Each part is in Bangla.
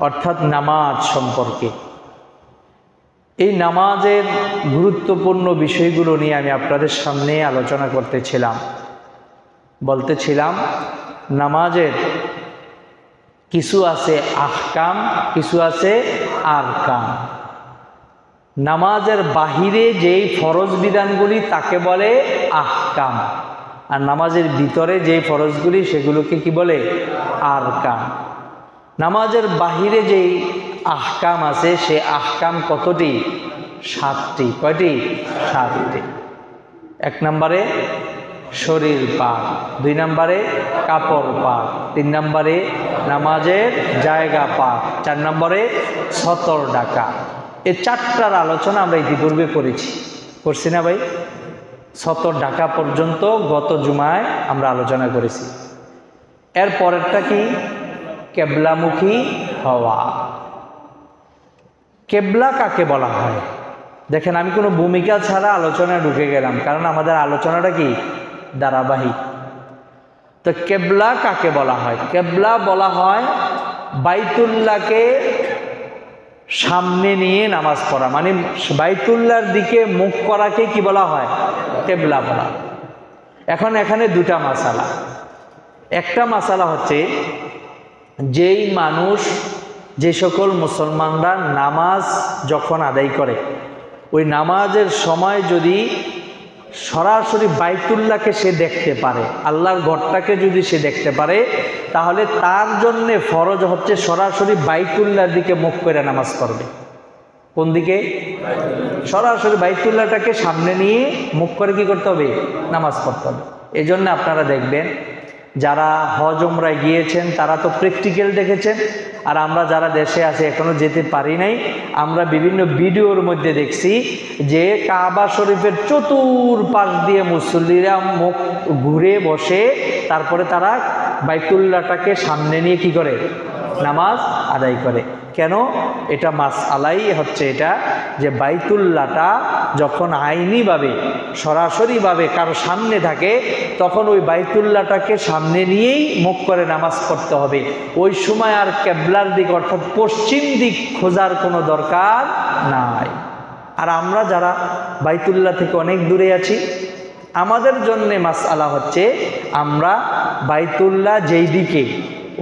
অর্থাৎ নামাজ সম্পর্কে। এই নামাজের গুরুত্বপূর্ণ বিষয়গুলো নিয়ে আমি আপনাদের সামনে আলোচনা করতেছিলাম। বলতেছিলাম নামাজের কিছু আছে আহকাম, কিছু আছে আরকান। নামাজের বাহিরে যেই ফরজ বিধানগুলি তাকে বলে আহকাম, আর নামাজের ভিতরে যেই ফরজগুলি সেগুলোকে কি বলে? আরকান। নামাজের বাহিরে যেই আহকাম আছে সে আহকাম কতটি? 7টি। কয়টি? 7টি। 1 নম্বরে শরীর পাক, 2 নম্বরে কাপড় পাক, 3 নম্বরে নামাজের জায়গা পাক, 4 নম্বরে সতর ডাকা। এই 4টার আলোচনা আমরা ইতিপূর্বে করছি না ভাই? সতর ডাকা পর্যন্ত গত জুমায় আমরা আলোচনা করেছি। এর পরেরটা কি? কেবলামুখী হওয়া। কেবলা কাকে বলা হয়? দেখেন, আমি কোনো ভূমিকা ছাড়া আলোচনায় ঢুকে গেলাম, কারণ আমাদের আলোচনাটা কি? ধারাবাহিক। তো কেবলা কাকে বলা হয়? কেবলা বলা হয় বাইতুল্লাহকে সামনে নিয়ে নামাজ পড়া, মানে বাইতুল্লাহর দিকে মুখ করাকে কি বলা হয়? কেবলা বলা। এখন এখানে 2টা মাসালা। একটা মাসালা হচ্ছে, যেই মানুষ, যে সকল মুসলমানরা নামাজ যখন আদায় করে, ওই নামাজের সময় যদি সরাসরি বাইতুল্লাহকে সে দেখতে পারে, আল্লাহর ঘরটাকে যদি সে দেখতে পারে, তাহলে তার জন্যে ফরজ হচ্ছে সরাসরি বাইতুল্লাহর দিকে মুখ করে নামাজ পড়বে। কোন দিকে? সরাসরি বাইতুল্লাহটাকে সামনে নিয়ে মুখ করে কি করতে হবে? নামাজ পড়তে হবে। এই জন্য আপনারা দেখবেন, যারা হজ উমরায় গিয়েছেন তারা তো প্র্যাকটিক্যাল দেখেছেন, আর আমরা যারা দেশে আছি এখনো যেতে পারি নাই, আমরা বিভিন্ন ভিডিওর মধ্যে দেখছি যে কাবা শরীফের চতুর্পাশ দিয়ে মুসল্লিরা মুখ ঘুরে বসে, তারপরে তারা বাইতুল্লাহটাকে সামনে নিয়ে কি করে? নামাজ আদায় করে। কেন? এটা মাসআলাই হচ্ছে এটা, যে বাইতুল্লাহটা যখন আইনিভাবে সরাসরিভাবে কারো সামনে থাকে, তখন ওই বাইতুল্লাহটাকে সামনে নিয়েই মুখ করে নামাজ পড়তে হবে। ওই সময় আর কেবলার দিক অর্থাৎ পশ্চিম দিক খোঁজার কোনো দরকার নাই। আর আমরা যারা বাইতুল্লাহ থেকে অনেক দূরে আছি, আমাদের জন্যে মাসআলা হচ্ছে, আমরা বাইতুল্লাহ যেই দিকে,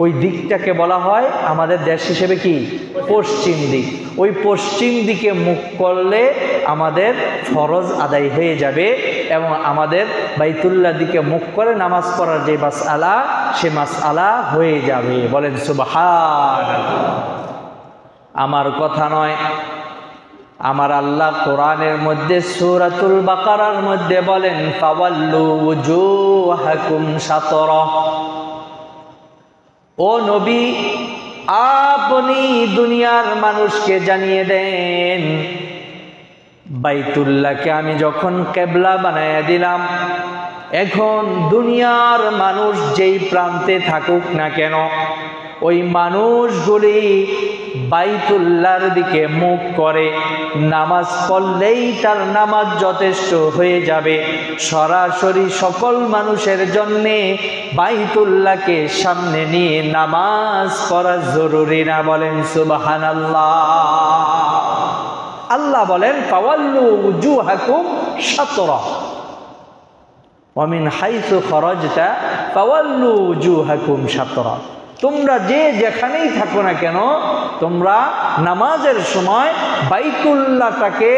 ওই দিকটাকে বলা হয় আমাদের দেশ হিসেবে কি? পশ্চিম দিক। ওই পশ্চিম দিকে মুখ করলে আমাদের ফরজ আদায় হয়ে যাবে, এবং আমাদের বাইতুল্লাহ দিকে মুখ করে নামাজ পড়ার যে মাসআলা, সে মাসআলা হয়ে যাবে। বলেন সুবহানাল্লাহ। আমার কথা নয়, আমার আল্লাহ কোরআনের মধ্যে সূরাতুল বাকারার মধ্যে বলেন, ফাওয়াল্লু ওয়ুজুহাকুম শাতরাহ। ও নবী, আপনি দুনিয়ার মানুষকে জানিয়ে দেন, বাইতুল্লাহকে আমি যখন কেবলা বানায়া দিলাম, এখন দুনিয়ার মানুষ যেই প্রান্তে থাকুক না কেন, ওই মানুষগুলি বাইতুল্লাহর দিকে মুখ করে নামাজ পড়লেই তার নামাজ যথেষ্ট হয়ে যাবে। সরাসরি সকল মানুষের জন্যে বাইতুল্লাহকে সামনে নিয়ে নামাজ পড়া জরুরি না। বলেন সুবহানাল্লাহ। আল্লাহ বলেন, ফাওয়াল্লু ওয়ুজুহাকুম শাতরাহ ওয়া মিন হাইসু খরাজতা ফাওয়াল্লু ওয়ুজুহাকুম শাতরাহ। তোমরা যে যেখানেই থাকো না কেন, তোমরা নামাজের সময় বাইতুল্লাহটাকে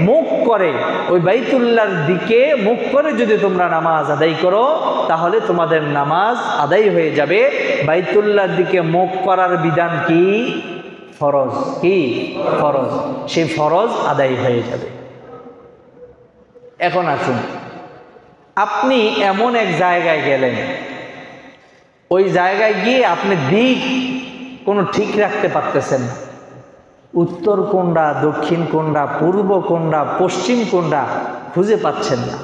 মুখ করে, ওই বাইতুল্লাহর দিকে মুখ করে যদি তোমরা নামাজ আদায় করো, তাহলে তোমাদের নামাজ আদায় হয়ে যাবে। বাইতুল্লাহর দিকে মুখ করার বিধান কি? ফরজ। কি? ফরজ। সেই ফরজ আদায় হয়ে যাবে। এখন আসুন, আপনি এমন এক জায়গায় গেলেন, ওই জায়গায় গিয়ে আপনি দিক কোনো ঠিক রাখতে পারতেছেন না, উত্তর কোনটা, দক্ষিণ কোনটা, পূর্ব কোনটা, পশ্চিম কোনটা খুঁজে পাচ্ছেন না।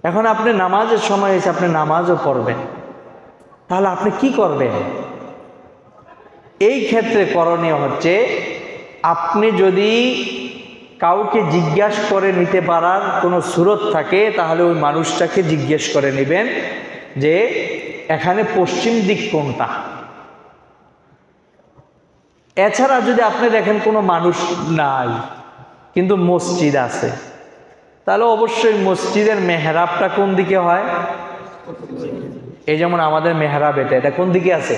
এখন আপনি নামাজের সময় এসে আপনি নামাজও পড়বেন, তাহলে আপনি কি করবেন? এই ক্ষেত্রে করণীয় হচ্ছে, আপনি যদি কাউকে জিজ্ঞাসা করে নিতে পারার কোনো সুরত থাকে, তাহলে ওই মানুষটাকে জিজ্ঞেস করে নেবেন যে এখানে পশ্চিম দিক কোনটা। এছাড়া যদি আপনি দেখেন কোনো মানুষ নাই কিন্তু মসজিদ আছে, তাহলে অবশ্যই মসজিদের মেহরাবটা কোন দিকে হয়? এই যেমন আমাদের মেহরাব এটা কোন দিকে আছে?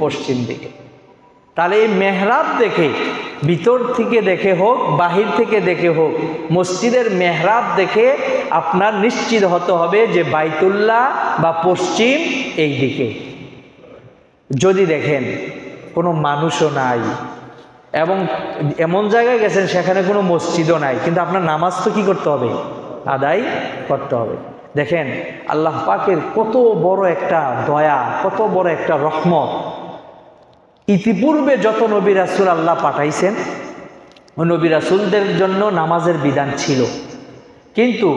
পশ্চিম দিকে। তাহলে এই মেহরাব দেখে, ভিতর থেকে দেখে হোক বাহির থেকে দেখে হোক, মসজিদের মেহরাব দেখে আপনার নিশ্চিত হতে হবে যে বাইতুল্লাহ বা পশ্চিম এই দিকে। যদি দেখেন কোনো মানুষও নাই এবং এমন জায়গায় গেছেন সেখানে কোনো মসজিদও নাই, কিন্তু আপনার নামাজ তো কি করতে হবে? আদায় করতে হবে। দেখেন আল্লাহ পাকের কত বড় একটা দয়া, কত বড় একটা রহমত। ইতিপূর্বে যত নবী রাসূল আল্লাহ পাঠাইছেন, ওই নবী রাসূলদের জন্য নামাজের বিধান ছিল, কিন্তু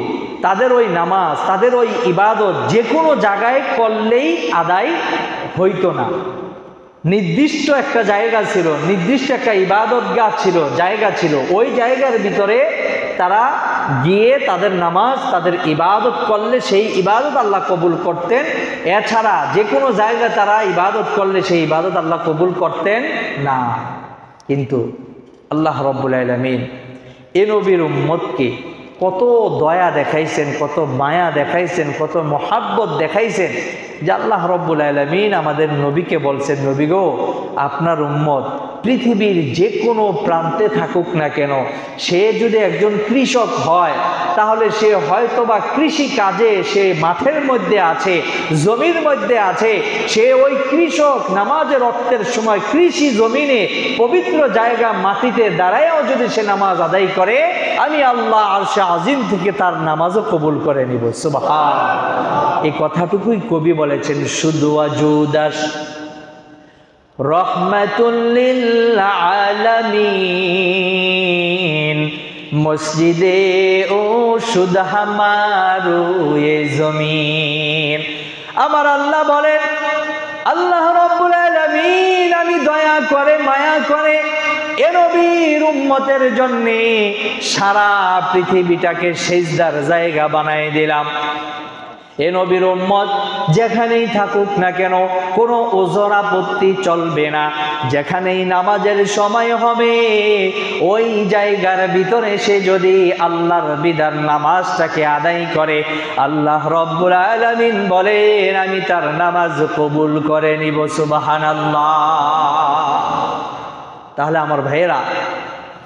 তাদের ওই নামাজ, তাদের ওই ইবাদত যে কোনো জায়গায় করলেই আদায় হইতো না। নির্দিষ্ট একটা জায়গা ছিল, নির্দিষ্ট একটা ইবাদতগাহ ছিল, জায়গা ছিল, ওই জায়গার ভিতরে তারা গিয়ে তাদের নামাজ, তাদের ইবাদত করলে সেই ইবাদত আল্লাহ কবুল করতেন। এছাড়া যে কোনো জায়গায় তারা ইবাদত করলে সেই ইবাদত আল্লাহ কবুল করতেন না। কিন্তু আল্লাহ রাব্বুল আলামিন এ নবীর উম্মতকে কত দয়া দেখাইছেন, কত মায়া দেখাইছেন, কত মহাব্বত দেখাইছেন যে আল্লাহ রাব্বুল আলামিন আমাদের নবীকে বলছেন, নবী গো, আপনার উম্মত পৃথিবীর যে কোনো প্রান্তে থাকুক না কেন, সে যদি একজন কৃষক হয় তাহলে সে হয়তোবা কৃষি কাজে, সে মাঠের মধ্যে আছে, জমির মধ্যে আছে, সে ওই কৃষক নামাজের রক্তের সময় কৃষি জমিনে পবিত্র জায়গা মাটিতে দাঁড়ায়ও যদি সে নামাজ আদায় করে, আমি আল্লাহ আরশে আজিম থেকে তার নামাজও কবুল করে নিব। সুবহান। এই কথাটুকুই কবি বলেছেন, শুধু আজুদাস রহমাতুল লিল আলামিন, মসজিদে ও শুদ হামারু এ জমিন। আমার আল্লাহ বলেন, আল্লাহ রাব্বুল আলামিন আমি দয়া করে, মায়া করে এ নবীর উম্মতের জন্য সারা পৃথিবীটাকে সিজদার জায়গা বানায় দিলাম। এ নবীর উম্মত যেখানেই থাকুক না কেন কোনো ওজর আপত্তি চলবে না। যেখানেই নামাজের সময় হবে ওই জায়গার ভিতরে সে যদি আল্লাহর বিধান নামাজটাকে আদায় করে, আল্লাহ রাব্বুল আলামিন বলেন আমি তার নামাজ কবুল করে নিব। সুবহানাল্লাহ। তাহলে আমার ভাইয়েরা,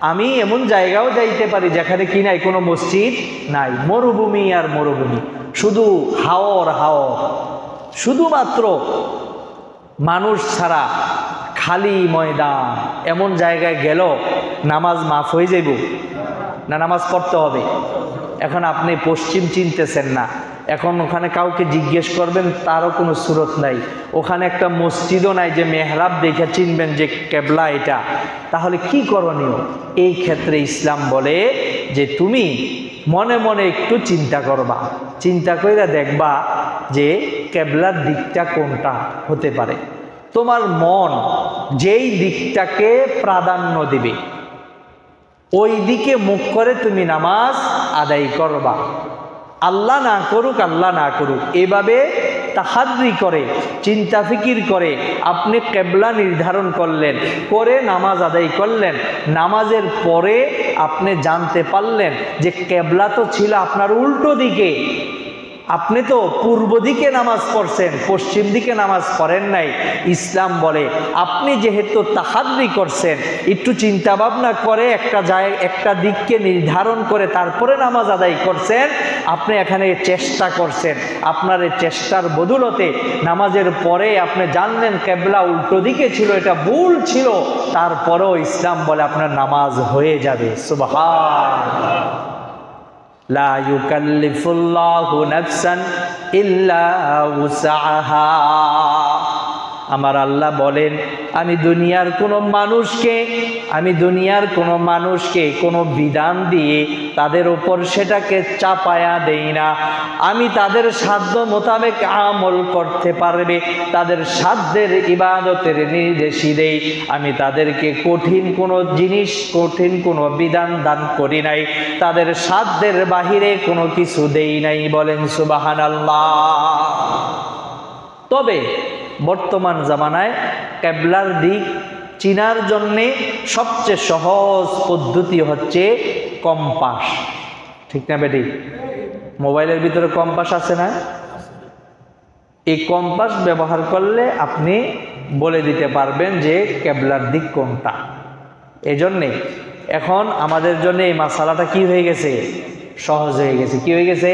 আমি এমন জায়গাও যাইতে পারি যেখানে কি নাই, কোনো মসজিদ নাই, মরুভূমি আর মরুভূমি, শুধু হাওর হাওর, শুধুমাত্র মানুষ ছাড়া খালি ময়দান। এমন জায়গায় গেল নামাজ মাফ হয়ে যাইব না? নামাজ পড়তে হবে। এখন আপনি পশ্চিম চিনতেছেন না, এখন ওখানে কাউকে জিজ্ঞেস করবেন তারও কোনো সুরত নাই, ওখানে একটা মসজিদও নাই যে মেহরাব দেখে চিনবেন যে কেবলা এটা। তাহলে কি করণীয়? এই ক্ষেত্রে ইসলাম বলে যে তুমি মনে মনে একটু চিন্তা করবা, চিন্তা করে দেখবা যে কেবলার দিকটা কোনটা হতে পারে। তোমার মন যেই দিকটাকে প্রাধান্য দিবে ওই দিকে মুখ করে তুমি নামাজ আদায় করবা। আল্লাহ না করুক, আল্লাহ না করুক, এভাবে তাহাজ্জুদ করে, চিন্তা ফিকির করে আপনি কেবলা নির্ধারণ করলেন, করে নামাজ আদায় করলেন। নামাজের পরে আপনি জানতে পারলেন যে কেবলা তো ছিল আপনার উল্টো দিকে, আপনি তো পূর্ব দিকে নামাজ পড়ছেন, পশ্চিম দিকে নামাজ পড়েন নাই। ইসলাম বলে আপনি যেহেতু তাহাজ্জুদ করছেন, একটু চিন্তা ভাবনা করে একটা দিককে নির্ধারণ করে তারপরে নামাজ আদায় করছেন, আপনি এখানে চেষ্টা করছেন। আপনার এই চেষ্টার বদৌলতে নামাজের পরে আপনি জানলেন কেবলা উল্টো দিকে ছিল, এটা ভুল ছিল, তারপরেও ইসলাম বলে আপনার নামাজ হয়ে যাবে। সুবহানাল্লাহ। লা ইউকাল্লিফুল্লাহু নাফসান ইল্লা উসআহা। আমার আল্লাহ বলেন আমি দুনিয়ার কোনো মানুষকে কোনো বিধান দিয়ে তাদের উপর সেটাকে চাপায়া দেই না। আমি তাদের সাধ্য মোতাবেক আমল করতে পারবে, তাদের সাধ্যের ইবাদতের নির্দেশই দেই। আমি তাদেরকে কঠিন কোনো জিনিস, কঠিন কোনো বিধান দান করি নাই, তাদের সাধ্যের বাহিরে কোনো কিছু দেই নাই। বলেন সুবহানাল্লাহ। তবে বর্তমান জামানায় কেবলার দিক চিনার জন্যে সবচেয়ে সহজ পদ্ধতি হচ্ছে কম্পাস। ঠিক না বেটি? মোবাইলের ভিতরে কম্পাস আছে না? এই কম্পাস ব্যবহার করলে আপনি বলে দিতে পারবেন যে কেবলার দিক কোনটা। এজন্যে এখন আমাদের জন্য এই মাসালাটা কি হয়ে গেছে? সহজ হয়ে গেছে। কি হয়ে গেছে?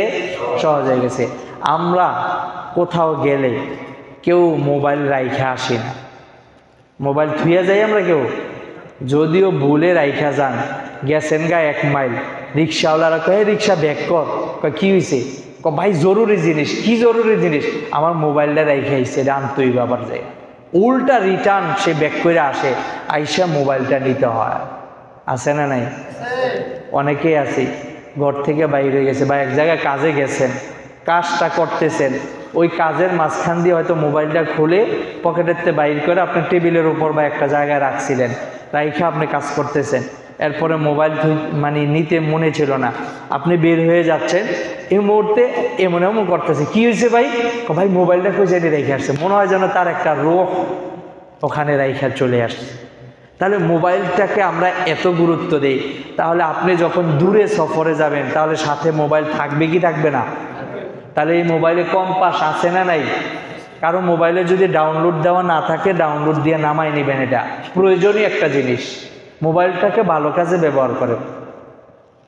সহজ হয়ে গেছে। আমরা কোথাও গেলে কেউ মোবাইল রাইখা আসি না, মোবাইল থুইয়া যাই আমরা কেউ, যদিও ভুলে রাইখা যান, গেছেন গা 1 মাইল, রিক্সাওয়ালারা কয়ে রিক্সা ব্যাক কর, কি হয়েছে? ভাই জরুরি জিনিস। কি জরুরি জিনিস? আমার মোবাইলটা রাইখা আইছে, এটা আনতেই ব্যাপার যায়। উল্টা রিটার্ন সে ব্যাক করে আসে, আইসা মোবাইলটা নিতে হয়। আছে না নাই? অনেকেই আছে ঘর থেকে বাইরে হয়ে গেছে বা এক জায়গায় কাজে গেছেন, কাজটা করতেছেন, ওই কাজের মাঝখান দিয়ে হয়তো মোবাইলটা খুলে পকেটেরতে বাইর করে আপনি টেবিলের উপর বা একটা জায়গায় রাখছিলেন, রাইখা আপনি কাজ করতেছেন। এরপরে মোবাইল মানে নিতে মনে ছিল না, আপনি বের হয়ে যাচ্ছেন, এই মুহূর্তে এমন এমন করতেছে, কি হয়েছে ভাই? ভাই মোবাইলটা কই জানি রেখে আসছে, মনে হয় যেন তার একটা রোগ ওখানে রাইখা চলে আসছে। তাহলে মোবাইলটাকে আমরা এত গুরুত্ব দেই, তাহলে আপনি যখন দূরে সফরে যাবেন তাহলে সাথে মোবাইল থাকবে কি থাকবে না? তাহলে এই মোবাইলে কম্পাস আছে না নাই? কারো মোবাইলে যদি ডাউনলোড দেওয়া না থাকে, ডাউনলোড দিয়ে নামাই নেবেন, এটা প্রয়োজনীয় একটা জিনিস। মোবাইলটাকে ভালো কাজে ব্যবহার করেন।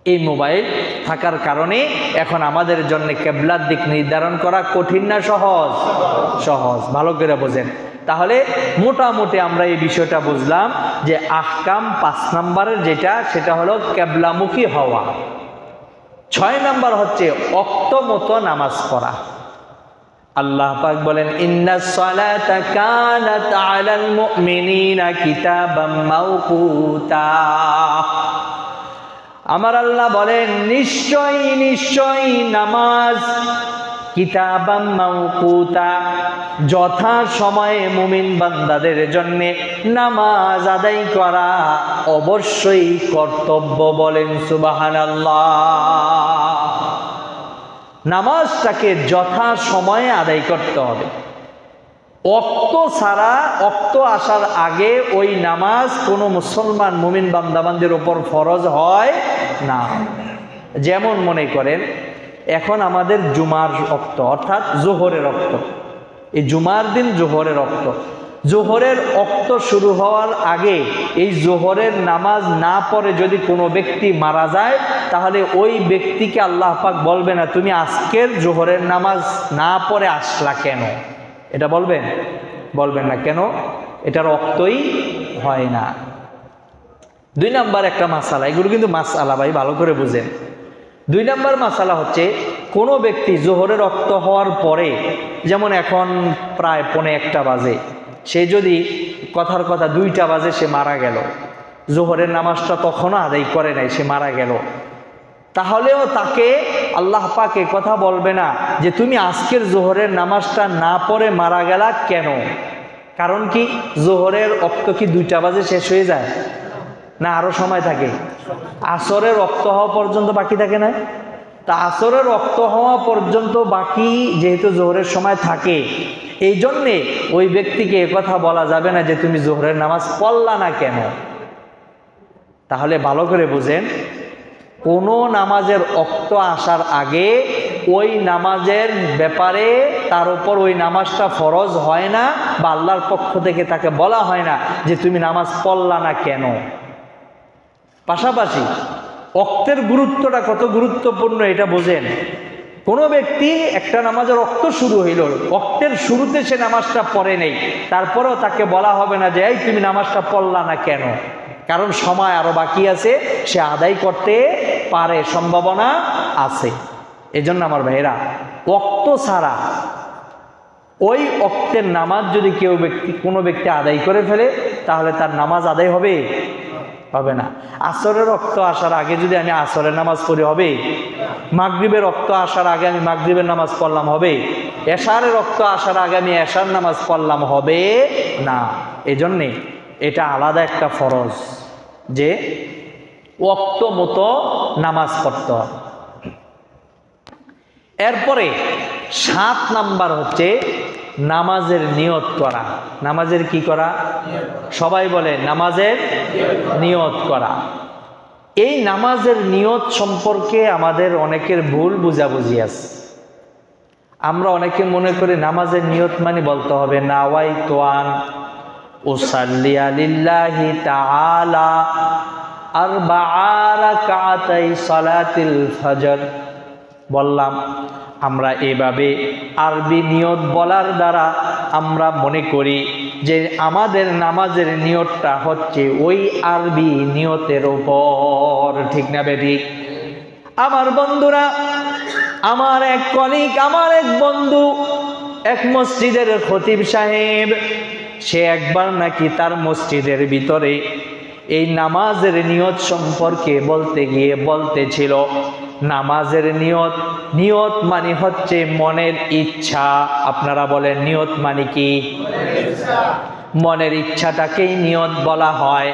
এই মোবাইল থাকার কারণে এখন আমাদের জন্য কেবলার দিক নির্ধারণ করা কঠিন না সহজ? সহজ। ভালো করে বোঝেন। তাহলে মোটামুটি আমরা এই বিষয়টা বুঝলাম যে আহকাম 5 নম্বরের যেটা, সেটা হলো কেবলামুখী হওয়া। 6 নম্বর হচ্ছে ওয়াক্ত মতো নামাজ পড়া। আল্লাহ পাক বলেন, ইন্নাস সালাতা কানাত আলাল মুমিনিনা কিতাবাম মাওকুতা। আমার আল্লাহ বলেন, নিশ্চয়ই নিশ্চয়ই নামাজ কিতাবাম মাওকুতা, যথা সময়ে মুমিন বান্দাদের জন্য নামাজ আদায় করা অবশ্যই কর্তব্য। বলেন সুবহানাল্লাহ। নামাজটাকে যথা সময়ে আদায় করতে হবে। ওয়াক্ত ছাড়া, ওয়াক্ত আসার আগে ওই নামাজ কোনো মুসলমান মুমিন বান্দাবান্দির উপর ফরজ হয় না। যেমন মনে করেন এখন আমাদের জুমার ওয়াক্ত, অর্থাৎ জোহরের ওয়াক্ত, এই জুমার দিন জোহরের ওয়াক্ত। জোহরের ওয়াক্ত শুরু হওয়ার আগে এই জোহরের নামাজ না পড়ে যদি কোনো ব্যক্তি মারা যায়, তাহলে ওই ব্যক্তিকে আল্লাহ পাক বলবে না, তুমি আজকের জোহরের নামাজ না পড়ে আসলা কেন? এটা বলবেন? বলবেন না। কেন? এটার ওয়াক্তই হয় না। 2 নম্বর একটা মাসালা, এগুলো কিন্তু মাসালা ভাই, ভালো করে বুঝেন। 2 নম্বর মাসালা হচ্ছে, কোনো ব্যক্তি জোহরের ওয়াক্ত হওয়ার পরে, যেমন এখন প্রায় 1:45 বাজে, সে যদি কথার কথা 2টা বাজে সে মারা গেল, জোহরের নামাজটা তখনও আদায় করে নাই, সে মারা গেল, তাহলেও তাকে আল্লাহ পাক এ কথা বলবে না যে তুমি আজকের জোহরের নামাজটা না পড়ে মারা গেলা কেন। কারণ কি? জোহরের ওয়াক্ত কি 2টা বাজে শেষ হয়ে যায় না আরো সময় থাকে? আসরের ওয়াক্ত হওয়া পর্যন্ত বাকি থাকে না? তা আসরের ওয়াক্ত হওয়া পর্যন্ত বাকি যেহেতু জোহরের সময় থাকে, এই জন্যে ওই ব্যক্তিকে একথা বলা যাবে না যে তুমি জোহরের নামাজ পড়লা না কেন। তাহলে ভালো করে বুঝেন, কোনো নামাজের ওয়াক্ত আসার আগে ওই নামাজের ব্যাপারে তার উপর ওই নামাজটা ফরজ হয় না, বা আল্লাহর পক্ষ থেকে তাকে বলা হয় না যে তুমি নামাজ পড়লা না কেন। পাশাপাশি ওয়াক্তের গুরুত্বটা কত গুরুত্বপূর্ণ এটা বোঝেন। কোনো ব্যক্তি একটা নামাজের ওয়াক্ত শুরু হইল, ওয়াক্তের শুরুতে সে নামাজটা পড়ে নেই, তারপরেও তাকে বলা হবে না যে এই তুমি নামাজটা পড়লা না কেন, কারণ সময় আরো বাকি আছে, সে আদায় করতে পারে, সম্ভাবনা আছে। এজন্য আমার ভাইরা, ওয়াক্ত ছাড়া ওই ওয়াক্তের নামাজ যদি কোনো ব্যক্তি আদায় করে ফেলে, তাহলে তার নামাজ আদায় হবে? হবে না। আসরের ওয়াক্ত আসার আগে যদি আমি আসরের নামাজ পড়ি হবে? মাগরিবের ওয়াক্ত আসার আগে আমি মাগরিবের নামাজ পড়লাম হবে? এশারের ওয়াক্ত আসার আগে আমি এশার নামাজ পড়লাম হবে না। এজন্যে এটা আলাদা একটা ফরজ যে ওয়াক্ত মতো নামাজ পড়তে হবে। এরপরে 7 নাম্বার হচ্ছে নামাজের নিয়ত করা। নামাজের কি করা? সবাই বলে নামাজের নিয়ত করা। এই নামাজের নিয়ত সম্পর্কে আমাদের অনেকের ভুল বুঝাবুঝি আছে। আমরা অনেকে মনে করি নামাজের নিয়ত মানে বলতে হবে নাওয়াইতু আন উসাল্লি লিল্লাহি তাআলা আরবাআ রাকাতাই সালাতিল ফজর। বললাম আমরা এভাবে আরবি নিয়ত বলার দ্বারা আমরা মনে করি যে আমাদের নামাজের নিয়তটা হচ্ছে ওই আরবি নিয়তের উপর। ঠিক না বেঠিক? আমার বন্ধুরা, আমার এক কলিগ, আমার এক বন্ধু, এক মসজিদের খতিব সাহেব, সে একবার নাকি তার মসজিদের ভিতরে এই নামাজের নিয়ত সম্পর্কে বলতে গিয়ে বলতেছিল নামাজের নিয়ত, নিয়ত মানে হচ্ছে মনের ইচ্ছা। আপনারা বলেন নিয়ত মানে কি? মনের ইচ্ছাটাকেই নিয়ত বলা হয়।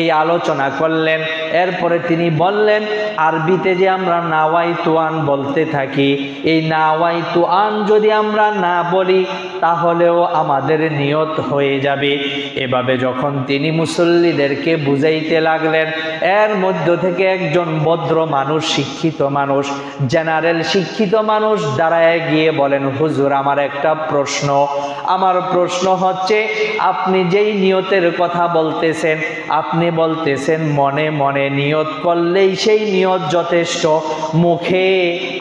এই আলোচনা করলেন। এরপরে তিনি বললেন আরবিতে যে আমরা নাওয়াইতু আন বলতে থাকি, এই নাওয়াইতু আন যদি আমরা না বলি তাহলেও আমাদের নিয়ত হয়ে যাবে। এভাবে যখন তিনি মুসল্লিদেরকে বুঝাইতে লাগলেন, এর মধ্য থেকে একজন ভদ্র মানুষ, শিক্ষিত মানুষ, জেনারেল শিক্ষিত মানুষ দাঁড়ায় গিয়ে বলেন হুজুর আমার একটা প্রশ্ন। আমার প্রশ্ন হচ্ছে আপনি যেই নিয়তের কথা বলতেছেন, আপনি বলতেছেন মনে মনে নিয়ত করলেই সেই নিয়ত যথেষ্ট, মুখে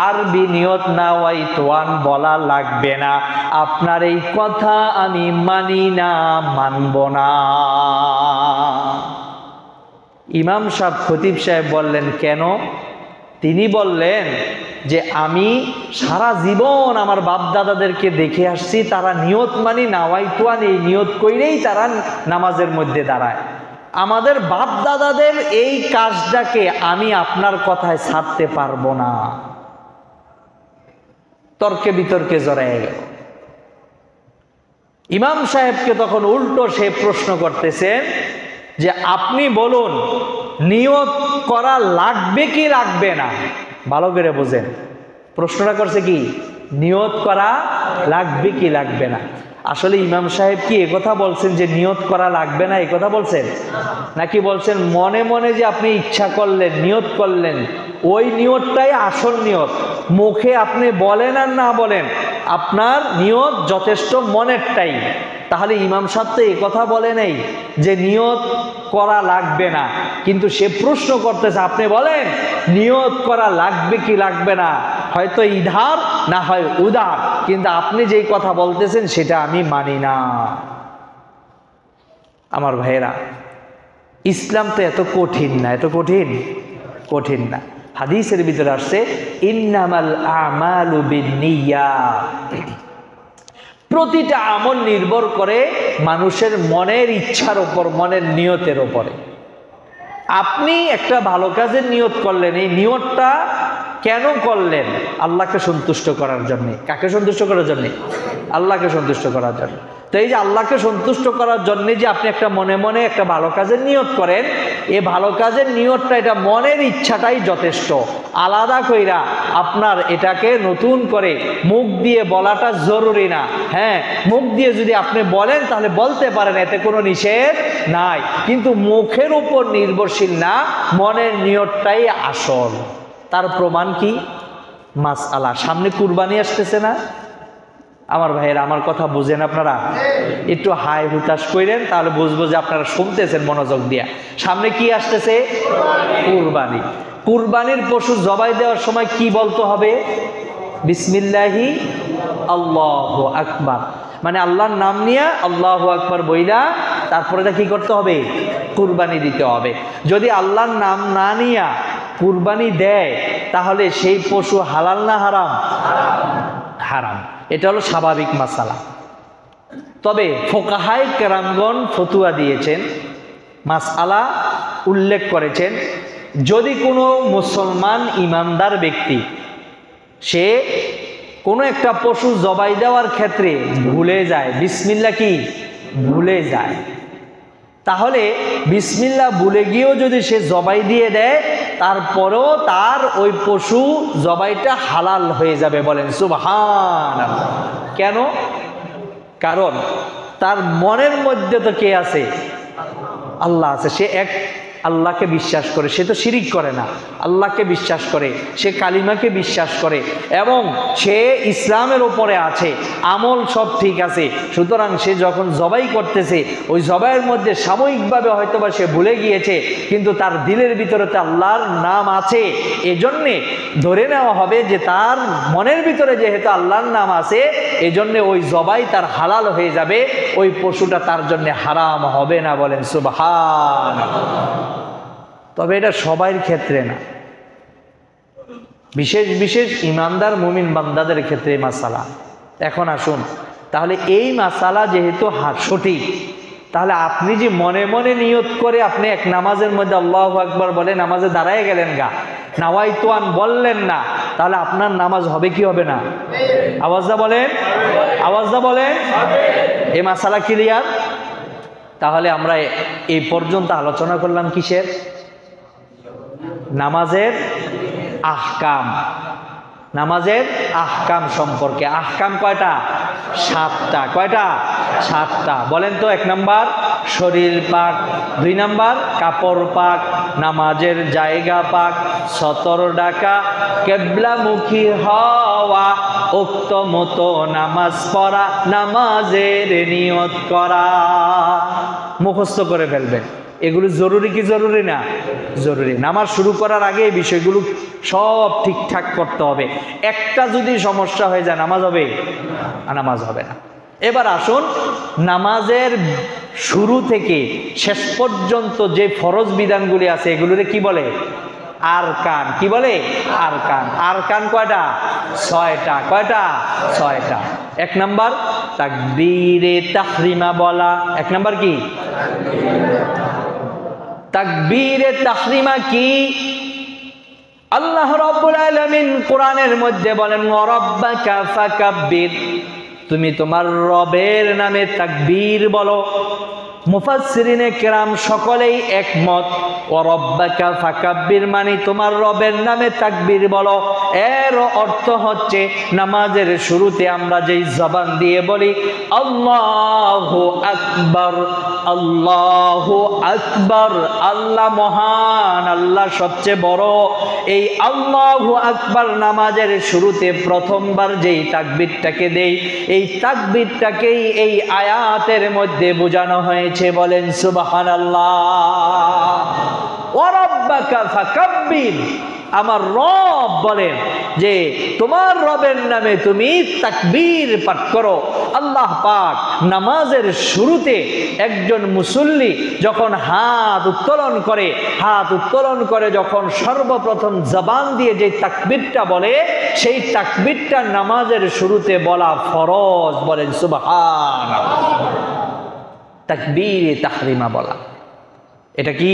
আরবি নিয়ত নাওয়াইতু আন বলা লাগবে না। আপনার এই কথা আমি মানি না, মানব না। ইমাম সাহেব, খতিব সাহেব বললেন কেন? তিনি বললেন যে আমি সারা জীবন আমার বাপ দাদাদেরকে দেখে আসছি, তারা নিয়ত মানি নাওয়াইতু আন এই নিয়ত কইরেই তারা নামাজের মধ্যে দাঁড়ায়। আমাদের বাপ দাদাদের এই কাজটাকে আমি আপনার কথায় ছাড়তে পারবো না। তর্কে বিতর্কে জড়ায় গেল। ইমাম সাহেবকে তখন উল্টো সে প্রশ্ন করতেছেন যে আপনি বলুন নিয়ত করা লাগবে কি লাগবে না? ভালো করে বোঝেন, প্রশ্নটা করছে কি নিয়ত করা লাগবে কি লাগবে না। আসলে ইমাম সাহেব কি একথা বলছেন যে নিয়ত করা লাগবে না, একথা বলছেন? নাকি বলছেন মনে মনে যে আপনি ইচ্ছা করলেন, নিয়ত করলেন, ওই নিয়তটাই আসল নিয়ত, মুখে আপনি বলেন আর না বলেন আপনার নিয়ত যথেষ্ট মনেরটাই। তাহলে ইমাম সাহেব তো এই কথা বলে নাই যে নিয়ত করা লাগবে না, কিন্তু সে প্রশ্ন করতেছে আপনি বলেন নিয়ত করা লাগবে কি লাগবে না। হয়তো ইধার না হয় উদার, কিন্তু আপনি যেই কথা বলতেছেন সেটা আমি মানি না। আমার ভাইয়েরা, ইসলাম তো এত কঠিন না, এত কঠিন না। হাদিসের ভিতরে আসছে ইন্নামাল আমালু বিন্নিয়াত, প্রতিটা আমল নির্ভর করে মানুষের মনের ইচ্ছার উপর, মনের নিয়তের উপরে। আপনি একটা ভালো কাজের নিয়ত করলেন, এই নিয়তটা কেন করলেন? আল্লাহকে সন্তুষ্ট করার জন্য। কাকে সন্তুষ্ট করার জন্য? আল্লাহকে সন্তুষ্ট করার জন্য। তো এই যে আল্লাহকে সন্তুষ্ট করার জন্য যে আপনি একটা মনে মনে একটা ভালো কাজের নিয়ত করেন, এই ভালো কাজের নিয়তটা এটা মনের ইচ্ছাটাই যথেষ্ট। আলাদা কইরা আপনার এটাকে নতুন করে মুখ দিয়ে বলাটা জরুরি না। হ্যাঁ, মুখ দিয়ে যদি আপনি বলেন তাহলে বলতে পারেন, এতে কোনো নিষেধ নাই, কিন্তু মুখের উপর নির্ভরশীল না, মনের নিয়তটাই আসল। তার প্রমাণ কি? মাসআলা। সামনে কুরবানি আসতেছে না আমার ভাইয়েরা? আমার কথা বুঝেন আপনারা? একটু হাই হুতাশ কইরেন, তাহলে বুঝবো যে আপনারা শুনতেছেন মনোযোগ দিয়া। সামনে কি আসতেছে? কুরবানি। কুরবানির পশু জবাই দেওয়ার সময় কি বলতে হবে? বিসমিল্লাহি আল্লাহু আকবার, মানে আল্লাহর নাম নিয়ে আল্লাহু আকবার বইলা তারপরে এটা কি করতে হবে? কুরবানি দিতে হবে। যদি আল্লাহর নাম না নিয়া কুরবানি দেয় তাহলে সেই পশু হালাল না হারাম? হারাম। এটা হলো স্বাভাবিক মাসালা। তবে ফোকাহায়ে কেরামগণ ফতুয়া দিয়েছেন, মাসআলা উল্লেখ করেছেন, যদি কোনো মুসলমান ইমানদার ব্যক্তি সে কোনো একটা পশু জবাই দেওয়ার ক্ষেত্রে ভুলে যায়, বিসমিল্লাহ কি ভুলে যায়, তাহলে বিসমিল্লাহ ভুলে গিয়েও যদি সে জবাই দিয়ে দেয় তারপরেও তার ওই পশু জবাইটা হালাল হয়ে যাবে। বলেন সুবহানাল্লাহ। কেন? কারণ তার মনের মধ্যে তো কে আছে? আল্লাহ আছে। সে এক আল্লাহকে বিশ্বাস করে, সে তো শিরিক করে না, আল্লাহকে বিশ্বাস করে, সে কালিমাকে বিশ্বাস করে এবং সে ইসলামের উপরে আছে, আমল সব ঠিক আছে। সুতরাং সে যখন জবাই করতেছে, ওই জবাইয়ের মধ্যে সাময়িকভাবে হয়তোবা সে ভুলে গিয়েছে, কিন্তু তার দিলের ভিতরে তো আল্লাহর নাম আছে। এজন্যে ধরে নেওয়া হবে যে তার মনের ভিতরে যেহেতু আল্লাহর নাম আছে, এজন্যে ওই জবাই তার হালাল হয়ে যাবে, ওই পশুটা তার জন্য হারাম হবে না। বলেন সুবহানাল্লাহ। তবে এটা সবার ক্ষেত্রে না, বিশেষ বিশেষ ইমানদার মুমিন বান্দাদের ক্ষেত্রে এই মাসালা। এখন আসুন, তাহলে এই মাসালা যেহেতু সঠিক, তাহলে আপনি যে মনে মনে নিয়ত করে আপনি এক নামাজের মধ্যে আল্লাহু আকবার বলে নামাজে দাঁড়ায় গেলেন গা, নাওয়াইতু আন বললেন না, তাহলে আপনার নামাজ হবে কি হবে না? আওয়াজটা বলেন, আওয়াজটা বলেন। এই মাসালা ক্লিয়ার? তাহলে আমরা এই পর্যন্ত আলোচনা করলাম কিসের? নামাজের আহকাম। নামাজের আহকাম সম্পর্কে। আহকাম কয়টা? 7টা। কয়টা? 7টা। বলেন তো। 1 নাম্বার শরীর পাক, 2 নাম্বার কাপড় পাক, নামাজের জায়গা পাক, সতর ডাকা, কেবলামুখী হওয়া, উক্ত মতো নামাজ পড়া, নামাজের নিয়ত করা। মুখস্থ করে ফেলবেন। এগুলো জরুরি কি জরুরি না? জরুরি। নামাজ শুরু করার আগে এই বিষয়গুলো সব ঠিকঠাক করতে হবে। একটা যদি সমস্যা হয়ে যায় নামাজ হবে? নামাজ হবে না। এবার আসুন, নামাজের শুরু থেকে শেষ পর্যন্ত যে ফরজ বিধানগুলি আছে এগুলোরে কি বলে? আরকান। কি বলে? আরকান। আরকান কয়টা? 6টা। কয়টা? 6টা। 1 নাম্বার তাকবীরে তাহরিমা বলা। 1 নাম্বার কি? তাকবীরে তাহরিমা কি? আল্লাহ রাব্বুল আলামিন কোরআনের মধ্যে বলেন, ওয়ারাব্বাকা ফাকাব্বির, তুমি তোমার রবের নামে তাকবীর বলো। মুফাসসিরিনে কেরাম সকলেই একমত, ওয়ারাব্বাকা ফাকাব্বির মানে তোমার রবের নামে তাকবীর বলো। এর অর্থ হচ্ছে নামাজের শুরুতে আমরা যেই জবান দিয়ে বলি আল্লাহু আকবার, আল্লাহু আকবার, আল্লাহ মহান, আল্লাহ সবচেয়ে বড়, এই আল্লাহু আকবার নামাজের শুরুতে প্রথমবার যেই তাকবীরটাকে দেই, এই তাকবীরটাকেই এই আয়াতের মধ্যে বোঝানো হয়েছে। বলেন সুবহানাল্লাহ। ওয়ারাব্বাকা ফাকাব্বির, আমার রব বলেন যে তোমার রবের নামে তুমি তাকবীর পাঠ করো। আল্লাহ পাক নামাজের শুরুতে একজন মুসল্লি যখন হাত উত্তোলন করে যখন সর্বপ্রথম জবান দিয়ে যে তাকবীরটা বলে, সেই তাকবীরটা নামাজের শুরুতে বলা ফরজ। বলেন সুবহানাল্লাহ। তাকবীরে তাহরিমা বলা, এটা কি?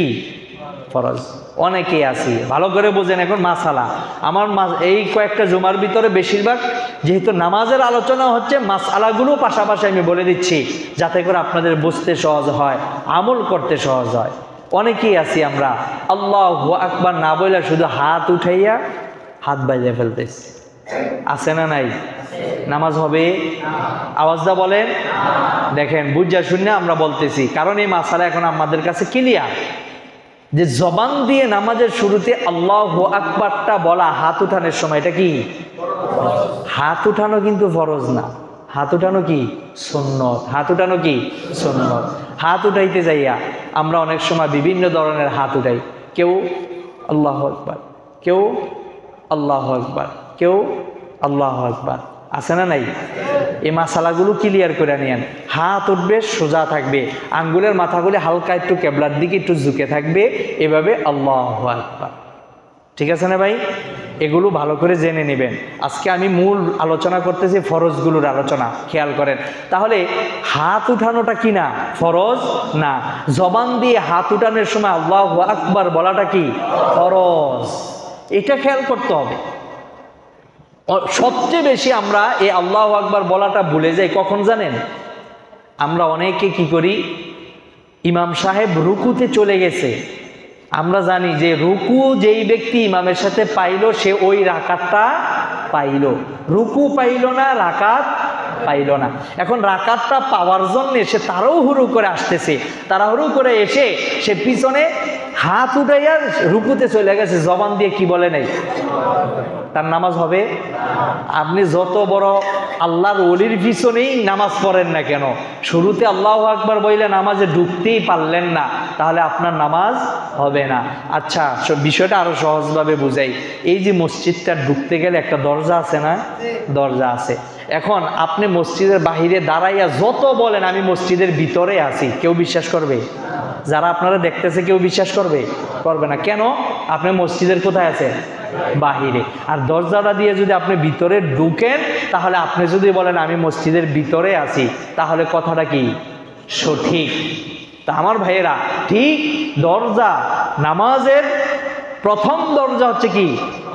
ফরজ। অনেকেই আছি, ভালো করে বোঝেন। এখন মাসালা আমার এই কয়েকটা জুমার ভিতরে বেশিরভাগ যেহেতু নামাজের আলোচনা হচ্ছে, মাসালাগুলো পাশাপাশি আমি বলে দিচ্ছি যাতে করে আপনাদের বুঝতে সহজ হয়, আমল করতে সহজ হয়। অনেকেই আছি আমরা আল্লাহু আকবার না বলে শুধু হাত উঠাইয়া হাত বাজিয়ে ফেলতেছি। আছে না নাই? নামাজ হবে? আওয়াজটা বলেন। দেখেন, বুঝা শুনে আমরা বলতেছি, কারণ এই মাসালা এখন আমাদের কাছে ক্লিয়ার যে জবান দিয়ে নামাজের শুরুতে আল্লাহু আকবারটা বলা হাত উঠানোর সময়, এটা কি? হাত উঠানো কিন্তু ফরজ না, হাত উঠানো কি? সুন্নত। হাত উঠানো কি? সুন্নত। হাত উঠাইতে যাইয়া আমরা অনেক সময় বিভিন্ন ধরনের হাত উঠাই। কেউ আল্লাহু আকবার, কেউ আল্লাহু আকবার, কেউ আল্লাহু আকবার। আছে না নাই? এই মাসালাগুলো ক্লিয়ার করে নিয়েন। হাত উঠবে, সোজা থাকবে, আঙ্গুলের মাথাগুলি হালকা একটু কেবলার দিকে একটু ঝুঁকে থাকবে, এভাবে আল্লাহু আকবার। ঠিক আছে না ভাই? এগুলো ভালো করে জেনে নেবেন। আজকে আমি মূল আলোচনা করতেছি ফরজগুলোর আলোচনা, খেয়াল করেন। তাহলে হাত উঠানোটা কি না? ফরজ না। জবান দিয়ে হাত উঠানোর সময় আল্লাহু আকবার বলাটা কি? ফরজ। এটা খেয়াল করতে হবে। সবচেয়ে বেশি আমরা এই আল্লাহু আকবার বলাটা ভুলে যাই কখন জানেন? আমরা অনেকে কি করি, ইমাম সাহেব রুকুতে চলে গেছে, আমরা জানি যে রুকু যেই ব্যক্তি ইমামের সাথে পাইল সে ওই রাকাতটা পাইল, রুকু পাইল না, রাকাত পাইল না। এখন রাকাতটা পাওয়ার জন্য সে তাড়াহুড়ো করে আসতেছে, তাড়াহুড়ো করে এসে সে পিছনে হাত উঠাইয়া রুকুতে চলে গেছে, জবান দিয়ে কি বলে নাই, তার নামাজ হবে? আপনি যত বড় আল্লাহর ওলির পিছনেই নামাজ পড়েন না কেন, শুরুতে আল্লাহু আকবার বলে নামাজে ঢুকতেই পারলেন না, তাহলে আপনার নামাজ হবে না। আচ্ছা, বিষয়টা আরো সহজভাবে বুঝাই। এই যে মসজিদটা ঢুকতে গেলে একটা দরজা আছে না? দরজা আছে। এখন আপনি মসজিদের বাহিরে দাঁড়াইয়া যত বলেন আমি মসজিদের ভিতরে আছি, কেউ বিশ্বাস করবে? যারা আপনারা দেখতেছে কেউ বিশ্বাস করবে? করবে না। কেন? আপনি মসজিদের কোথায় আছেন? বাহিরে। আর দরজাটা দিয়ে যদি আপনি ভিতরে ঢুকেন, তাহলে আপনি যদি বলেন আমি মসজিদের ভিতরে আছি, তাহলে কথাটা কি সঠিক? তা আমার ভাইয়েরা, ঠিক দরজা, নামাজের প্রথম দরজা হচ্ছে কি?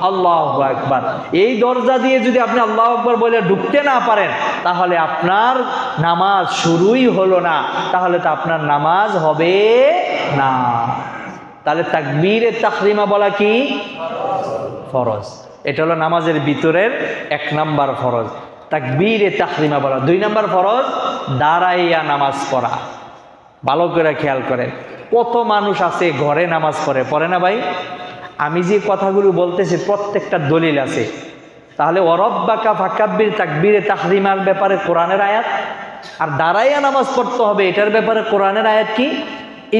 আল্লাহু আকবার। এই দরজা দিয়ে যদি আপনি আল্লাহু আকবার বলে ঢুকতে না পারেন, তাহলে আপনার নামাজ শুরুই হলো না, তাহলে তো আপনার নামাজ হবে না। তাহলে তাকবীরে তাহরিমা বলা কি? ফরজ। এটা হলো নামাজের ভিতরের 1 নাম্বার ফরজ, তাকবীরে তাহরিমা বলা। 2 নাম্বার ফরজ দাঁড়াইয়া নামাজ পড়া। ভালো করে খেয়াল করেন, কত মানুষ আছে ঘরে নামাজ পড়ে না ভাই? আমি যে কথাগুলো বলতেছি প্রত্যেকটা দলিল আছে। তাহলে ওয়ারাব্বাকা ফাকাব্বির, তাকবীরে তাহরিমার ব্যাপারে কোরআনের আয়াত, আর দাঁড়াইয়া নামাজ পড়তে হবে এটার ব্যাপারে কোরআনের আয়াত কি?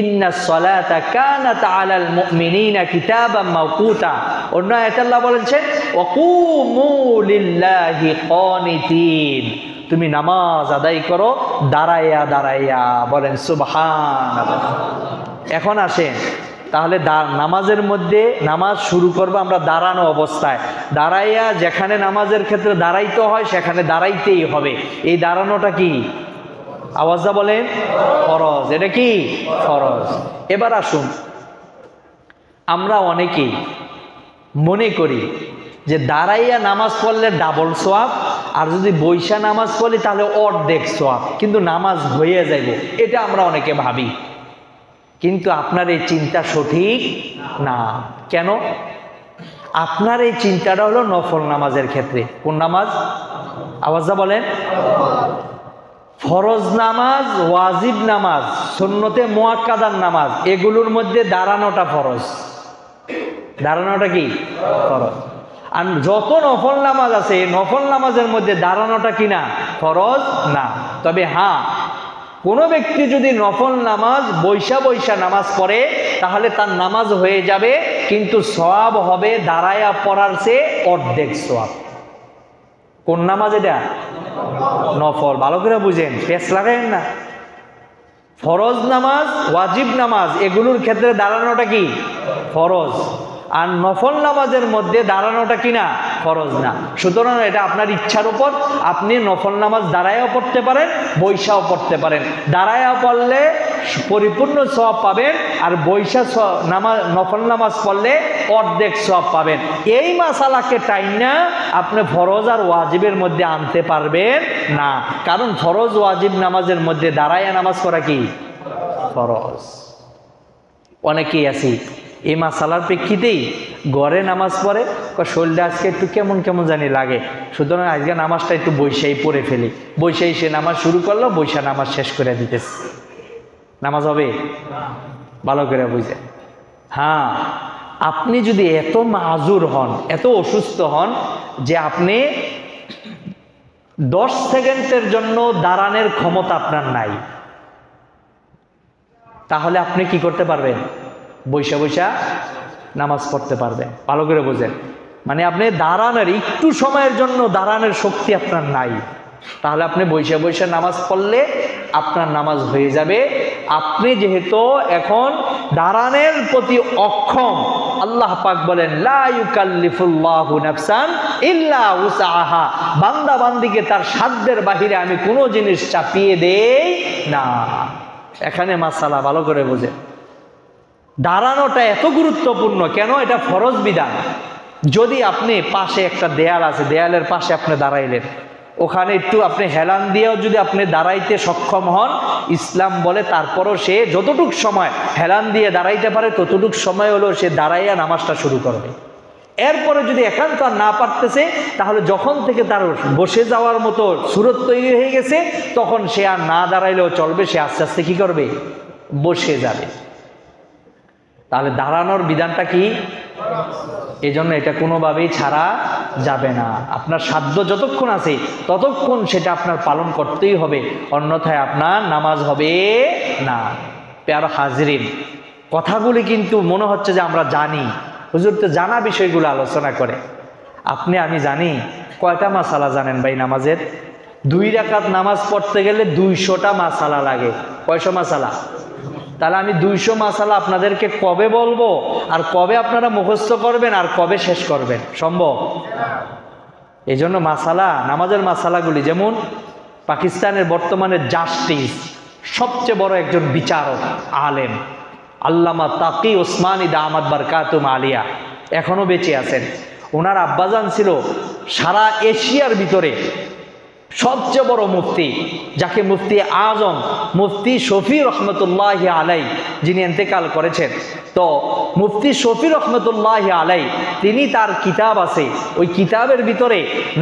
ইন্নাস সালাতা কানাত আলাল মুমিনিনা কিতাবাম মাওকুতা। অন্য আয়াতে আল্লাহ বলেছেন ওয়াকুমু লিল্লাহি কানিতিন, তুমি নামাজ আদায় করো দাঁড়াইয়া দাঁড়াইয়া। বলেন সুবহানাল্লাহ। এখন আসেন, তাহলে নামাজের মধ্যে নামাজ শুরু করবো আমরা দাঁড়ানো অবস্থায়। দাঁড়াইয়া, যেখানে নামাজের ক্ষেত্রে দাঁড়াইতে হয় সেখানে দাঁড়াইতেই হবে। এই দাঁড়ানোটা কি? আওয়াজটা বলেন ফরজ। এটা কি? ফরজ। এবার আসুন, আমরা অনেকেই মনে করি যে দাঁড়াইয়া নামাজ পড়লে ডাবল সোয়াব, আর যদি বৈশা নামাজ পড়ি তাহলে অর্ধেক সোয়াব, কিন্তু নামাজ হয়ে যাবে, এটা আমরা অনেকে ভাবি। কিন্তু আপনার এই চিন্তা সঠিক না। কেন? আপনার এই চিন্তাটা হলো নফল নামাজের ক্ষেত্রে। কোন নামাজ? আওয়াজটা বলেন। ফরজ নামাজ, ওয়াজিব নামাজ, সুন্নতে মুআক্কাদার নামাজ, এগুলোর মধ্যে দাঁড়ানোটা ফরজ। দাঁড়ানোটা কি? ফরজ। আর যত নফল নামাজ আছে, নফল নামাজের মধ্যে দাঁড়ানোটা কি না? ফরজ না। তবে হ্যাঁ, কোনো ব্যক্তি যদি নফল নামাজ বৈশা নামাজ পড়ে, তাহলে তার নামাজ হয়ে যাবে, কিন্তু সওয়াব হবে দাঁড়ায়া পড়ার চেয়ে অর্ধেক সওয়াব। কোন নামাজ এটা? নফল। ভালো করে বুঝেন, পেছ লাগাইন না। ফরজ নামাজ, ওয়াজিব নামাজ, এগুলোর ক্ষেত্রে দাঁড়ানোটা কি? ফরজ। আর নফল নামাজের মধ্যে দাঁড়ানোটা কি না? ফরজ না। সুতরাং এটা আপনার ইচ্ছার উপর। আপনি নফল নামাজ দাঁড়ায়ও পড়তে পারেন, বৈশাও পড়তে পারেন। দাঁড়ায়া পড়লে পরিপূর্ণ সওয়াব পাবেন, আর বৈশা নামাজ, নফল নামাজ পড়লে অর্ধেক সওয়াব পাবেন। এই মাসালাকে টাইনা আপনি ফরজ আর ওয়াজিবের মধ্যে আনতে পারবেন না, কারণ ফরজ ওয়াজিব নামাজের মধ্যে দাঁড়ায়া নামাজ পড়া কি? ফরজ। অনেকেই আছি এই মাসালার প্রেক্ষিতেই ঘরে নামাজ পড়ে, শরীরটা আজকে একটু কেমন কেমন জানি লাগে, সুতরাং আজকে নামাজটা একটু বৈশাই পড়ে ফেলি। বৈশাই সে নামাজ শুরু করলো, বৈশা নামাজ শেষ করে দিতেছে। নামাজ হবে? ভালো করে বুঝে। হ্যাঁ, আপনি যদি এত মাজুর হন, এত অসুস্থ হন যে আপনি 10 সেকেন্ডের জন্য দাঁড়ানোর ক্ষমতা আপনার নাই, তাহলে আপনি কি করতে পারবেন? বৈশা নামাজ পড়তে পারবেন। ভালো করে বোঝেন, মানে আপনি দাঁড়ানোর একটু সময়ের জন্য দাঁড়ানোর শক্তি আপনার নাই, তাহলে আপনি বৈশা নামাজ পড়লে আপনার নামাজ হয়ে যাবে। আপনি যেহেতু এখন দাঁড়ানোর প্রতি অক্ষম, আল্লাহ পাক বলেন লা ইউকাল্লিফুল্লাহু নাফসান ইল্লা উসআহা, বান্দা বান্দিকে তার সাধ্যের বাহিরে আমি কোনো জিনিস চাপিয়ে দেই না। এখানে মাসালা ভালো করে বোঝেন। দাঁড়ানোটা এত গুরুত্বপূর্ণ কেন? এটা ফরজ বিধান। যদি আপনি পাশে একটা দেয়াল আছে, দেয়ালের পাশে আপনি দাঁড়াইলেন, ওখানে একটু আপনি হেলান দিয়েও যদি আপনি দাঁড়াইতে সক্ষম হন, ইসলাম বলে তারপরও সে যতটুক সময় হেলান দিয়ে দাঁড়াইতে পারে ততটুক সময় হলো সে দাঁড়াইয়া নামাজটা শুরু করবে। এরপরে যদি একান্ত আর না পারতেছে, তাহলে যখন থেকে তার বসে যাওয়ার মতো সুরত তৈরি হয়ে গেছে, তখন সে আর না দাঁড়াইলেও চলবে, সে আস্তে আস্তে কি করবে, বসে যাবে। তাহলে দাঁড়ানোর বিধানটা কি? এই জন্য এটা কোনোভাবেই ছাড়া যাবে না। আপনার সাধ্য যতক্ষণ আছে ততক্ষণ সেটা আপনার পালন করতেই হবে, অন্যথায় আপনার নামাজ হবে না। প্যারা হাজরিন, কথাগুলি কিন্তু মনে হচ্ছে যে আমরা জানি, হুজুর তো জানা বিষয়গুলো আলোচনা করে। আপনি আমি জানি কয়টা মাসালা জানেন ভাই নামাজের? 2 রাকাত নামাজ পড়তে গেলে 200টা মাসালা লাগে। কয়শো মাসালা? তাহলে আমি 200 মাসালা আপনাদেরকে কবে বলবো, আর কবে আপনারা মুখস্থ করবেন, আর কবে শেষ করবেন? সম্ভব? এই জন্য মাসালা, নামাজের মাসালাগুলি, যেমন পাকিস্তানের বর্তমানে জাস্টিস, সবচেয়ে বড় একজন বিচারক আলেম আল্লামা তাকি ওসমানী দামাত বারকাতুম আলিয়া, এখনো বেঁচে আছেন। ওনার আব্বাজান ছিল সারা এশিয়ার ভিতরে সবচেয়ে বড় মুফতি, যাকে মুফতি আজম মুফতি শফি রহমতুল্লাহ আলাই, যিনি ইন্তেকাল করেছেন। তো মুফতি শফি রহমতুল্লাহ আলাই, তিনি তার কিতাব আছে, ওই কিতাবের ভিতরে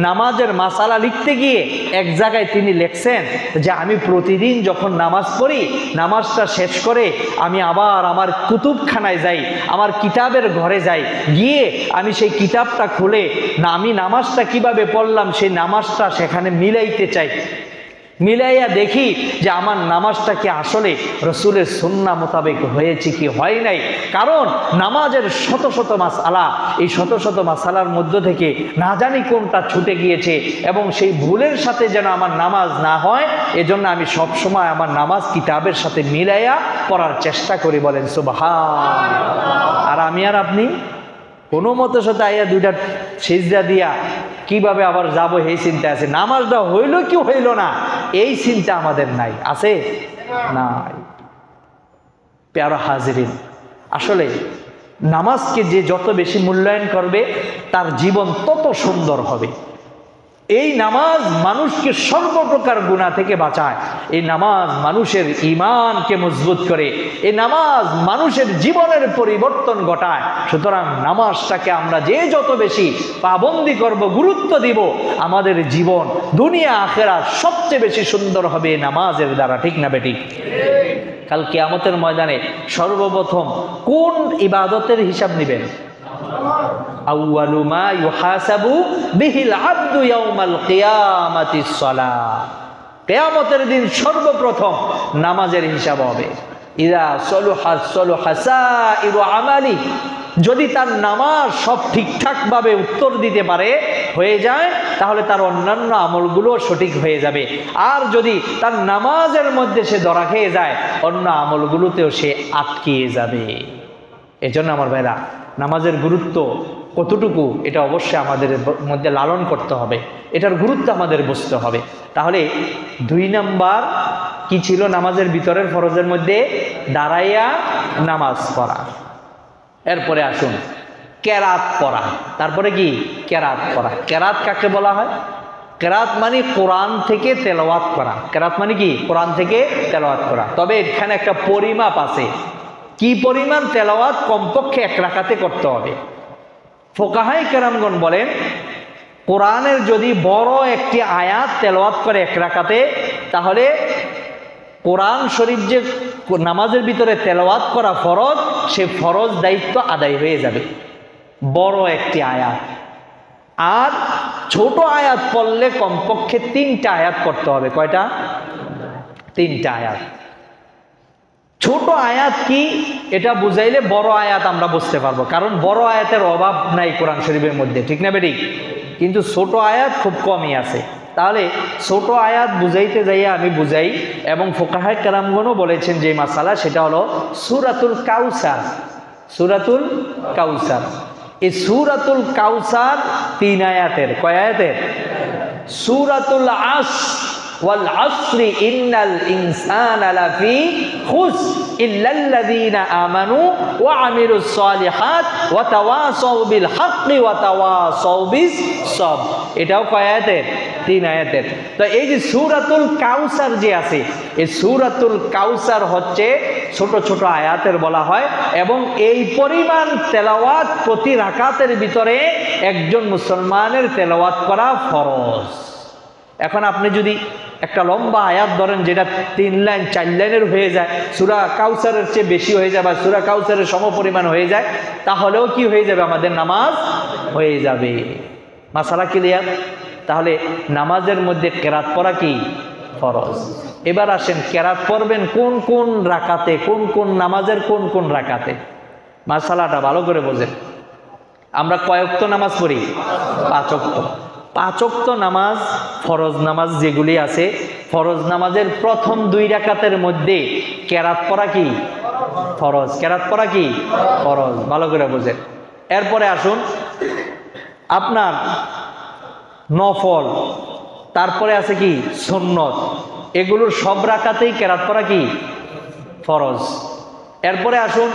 নামাজের মাসালা লিখতে গিয়ে এক জায়গায় তিনি লিখছেন যে আমি প্রতিদিন যখন নামাজ পড়ি, নামাজটা শেষ করে আমি আবার আমার কুতুবখানায় যাই, আমার কিতাবের ঘরে যাই, গিয়ে আমি সেই কিতাবটা খুলে না আমি নামাজটা কিভাবে পড়লাম সেই নামাজটা সেখানে মিলাইতে চাই, মিলাইয়া দেখি যে আমার নামাজটা কি আসলে রসুলের সুন্নাহ মোতাবেক হয়েছে কি হয় নাই। কারণ নামাজের শত শত মাসআলা, এই শত শত মাসআলার মধ্য থেকে না জানি কোনটা ছুটে গিয়েছে, এবং সেই ভুলের সাথে যেন আমার নামাজ না হয়, এজন্য আমি সব সময় আমার নামাজ কিতাবের সাথে মিলাইয়া পড়ার চেষ্টা করি। বলেন সুবহান। আর আমি আর আপনি কোনো মতো সাথে আইয়া 2টা সিজদা দিয়া কিভাবে আবার যাব এই চিন্তা আছে, নামাজটা হইল কি হইল না এই চিন্তা আমাদের নাই, আছে নাই। প্যারা হাজিরিন, আসলে নামাজকে যে যত বেশি মূল্যায়ন করবে তার জীবন তত সুন্দর হবে। এই নামাজ মানুষকে সর্বপ্রকার গুনাহ থেকে বাঁচায়, এই নামাজ মানুষের ঈমানকে মজবুত করে, এই নামাজ মানুষের জীবনের পরিবর্তন ঘটায়। সুতরাং নামাজটাকে আমরা যে যত বেশি পাবন্দি করব, গুরুত্ব দিব, আমাদের জীবন দুনিয়া আখিরাত সবচেয়ে বেশি সুন্দর হবে নামাজের দ্বারা। ঠিক না বেঠিক? কাল কিয়ামতের ময়দানে সর্বপ্রথম কোন ইবাদতের হিসাব নেবেন? আউয়ালু মা ইউহাসাবু বিহিল আবদু ইয়াউমাল কিয়ামাতিস সালাহ। কিয়ামতের দিন সর্বপ্রথম নামাজের হিসাব হবে। ইযা সলুহাত সলুহা সাইরু আমালি, যদি তার নামাজ সব ঠিকঠাক ভাবে উত্তর দিতে পারে, হয়ে যায়, তাহলে তার অন্যান্য আমলগুলো সঠিক হয়ে যাবে। আর যদি তার নামাজের মধ্যে সে ধরা খেয়ে যায়, অন্য আমলগুলোতেও সে আটকিয়ে যাবে। এজন্য আমার ভাইরা, নামাজের গুরুত্ব কতটুকু এটা অবশ্যই আমাদের মধ্যে লালন করতে হবে, এটার গুরুত্ব আমাদের বুঝতে হবে। তাহলে 2 নাম্বার কি ছিল নামাজের ভিতরের ফরজের মধ্যে? দাঁড়াইয়া নামাজ পড়া। এরপরে আসুন কেরাত পড়া। তারপরে কি? কেরাত পড়া। কেরাত কাকে বলা হয়? কেরাত মানে কোরআন থেকে তেলাওয়াত করা। কেরাত মানে কি? কোরআন থেকে তেলাওয়াত করা। তবে এখানে একটা পরিমাপ আছে, কি পরিমাণ তেলাওয়াত? কমপক্ষে 1 রাকাতে করতে হবে। ফুকাহায়ে কেরামগণ বলেন, কোরআনের যদি বড় একটি আয়াত তেলাওয়াত করে 1 রাকাতে, তাহলে কোরআন শরীফ যে নামাজের ভিতরে তেলাওয়াত করা ফরজ, সে ফরজ দায়িত্ব আদায় হয়ে যাবে, বড় একটি আয়াত। আর ছোট আয়াত পড়লে কমপক্ষে 3টা আয়াত পড়তে হবে। কয়টা? 3টা আয়াত। ছোট আয়াত কি এটা বুঝাইলে বড় আয়াত আমরা বুঝতে পারবো, কারণ বড় আয়াতের অভাব নাই কোরআন শরীফের মধ্যে। ঠিক না বেঠিক? কিন্তু ছোট আয়াত খুব কমই আছে। তাহলে ছোট আয়াত বুঝাইতে যাইয়া আমি বুঝাই, এবং ফুকাহায়ে কেরামগণও বলেছেন যে মাসালা, সেটা হলো সূরাতুল কাউসার। সূরাতুল কাউসার, এই সূরাতুল কাউসার 3 আয়াতের। কয় আয়াতের? সূরাতুল আসর ওয়াল আসরি ইন্নাল ইনসানা লাফি খুস ইল্লাল্লাযীনা আমানু ওয়া আমিলুস সালিহাত ওয়া তাওয়াসাউ বিল হাক্কি ওয়া তাওয়াসাউ বিস সাবর। এটাও কয় আয়াতের? 3 আয়াতের। তো এই যে সূরাতুল কাউসার যে আছে, এই সূরাতুল কাউসার হচ্ছে ছোট ছোট আয়াতের বলা হয়, এবং এই পরিমাণ তেলাওয়াত প্রতি রাকাতের ভিতরে একজন মুসলমানের তেলাওয়াত করা ফরজ। এখন আপনি যদি একটা লম্বা আয়াত ধরেন যেটা 3 লাইন 4 লাইনের হয়ে যায়, সূরা কাউসারের চেয়ে বেশি হয়ে যায় বা সূরা কাউসারের সমপরিমাণ হয়ে যায়, তাহলেও কি হয়ে যাবে? আমাদের নামাজ হয়ে যাবে। মাসালা ক্লিয়ার? তাহলে নামাজের মধ্যে কেরাত পড়া কি ফরজ। এবার আসেন, কেরাত পড়বেন কোন কোন রাকাতে, কোন কোন নামাজের কোন কোন রাকাতে। মাসালাটা ভালো করে বোঝেন। আমরা কয় ওয়াক্ত নামাজ পড়ি? 5 ওয়াক্ত। 5 ওয়াক্ত নামাজ, ফরজ নামাজ যেগুলি আছে, ফরজ নামাজের প্রথম 2 রাকাতের মধ্যে কেরাত পড়া কি ফরজ। কেরাত পড়া কি ফরজ, ভালো করে বোঝেন। এরপরে আসুন আপনার নফল, তারপরে আছে কি সুন্নত, এগুলোর সব রাকাতেই কেরাত পড়া কি ফরজ। এরপরে আসুন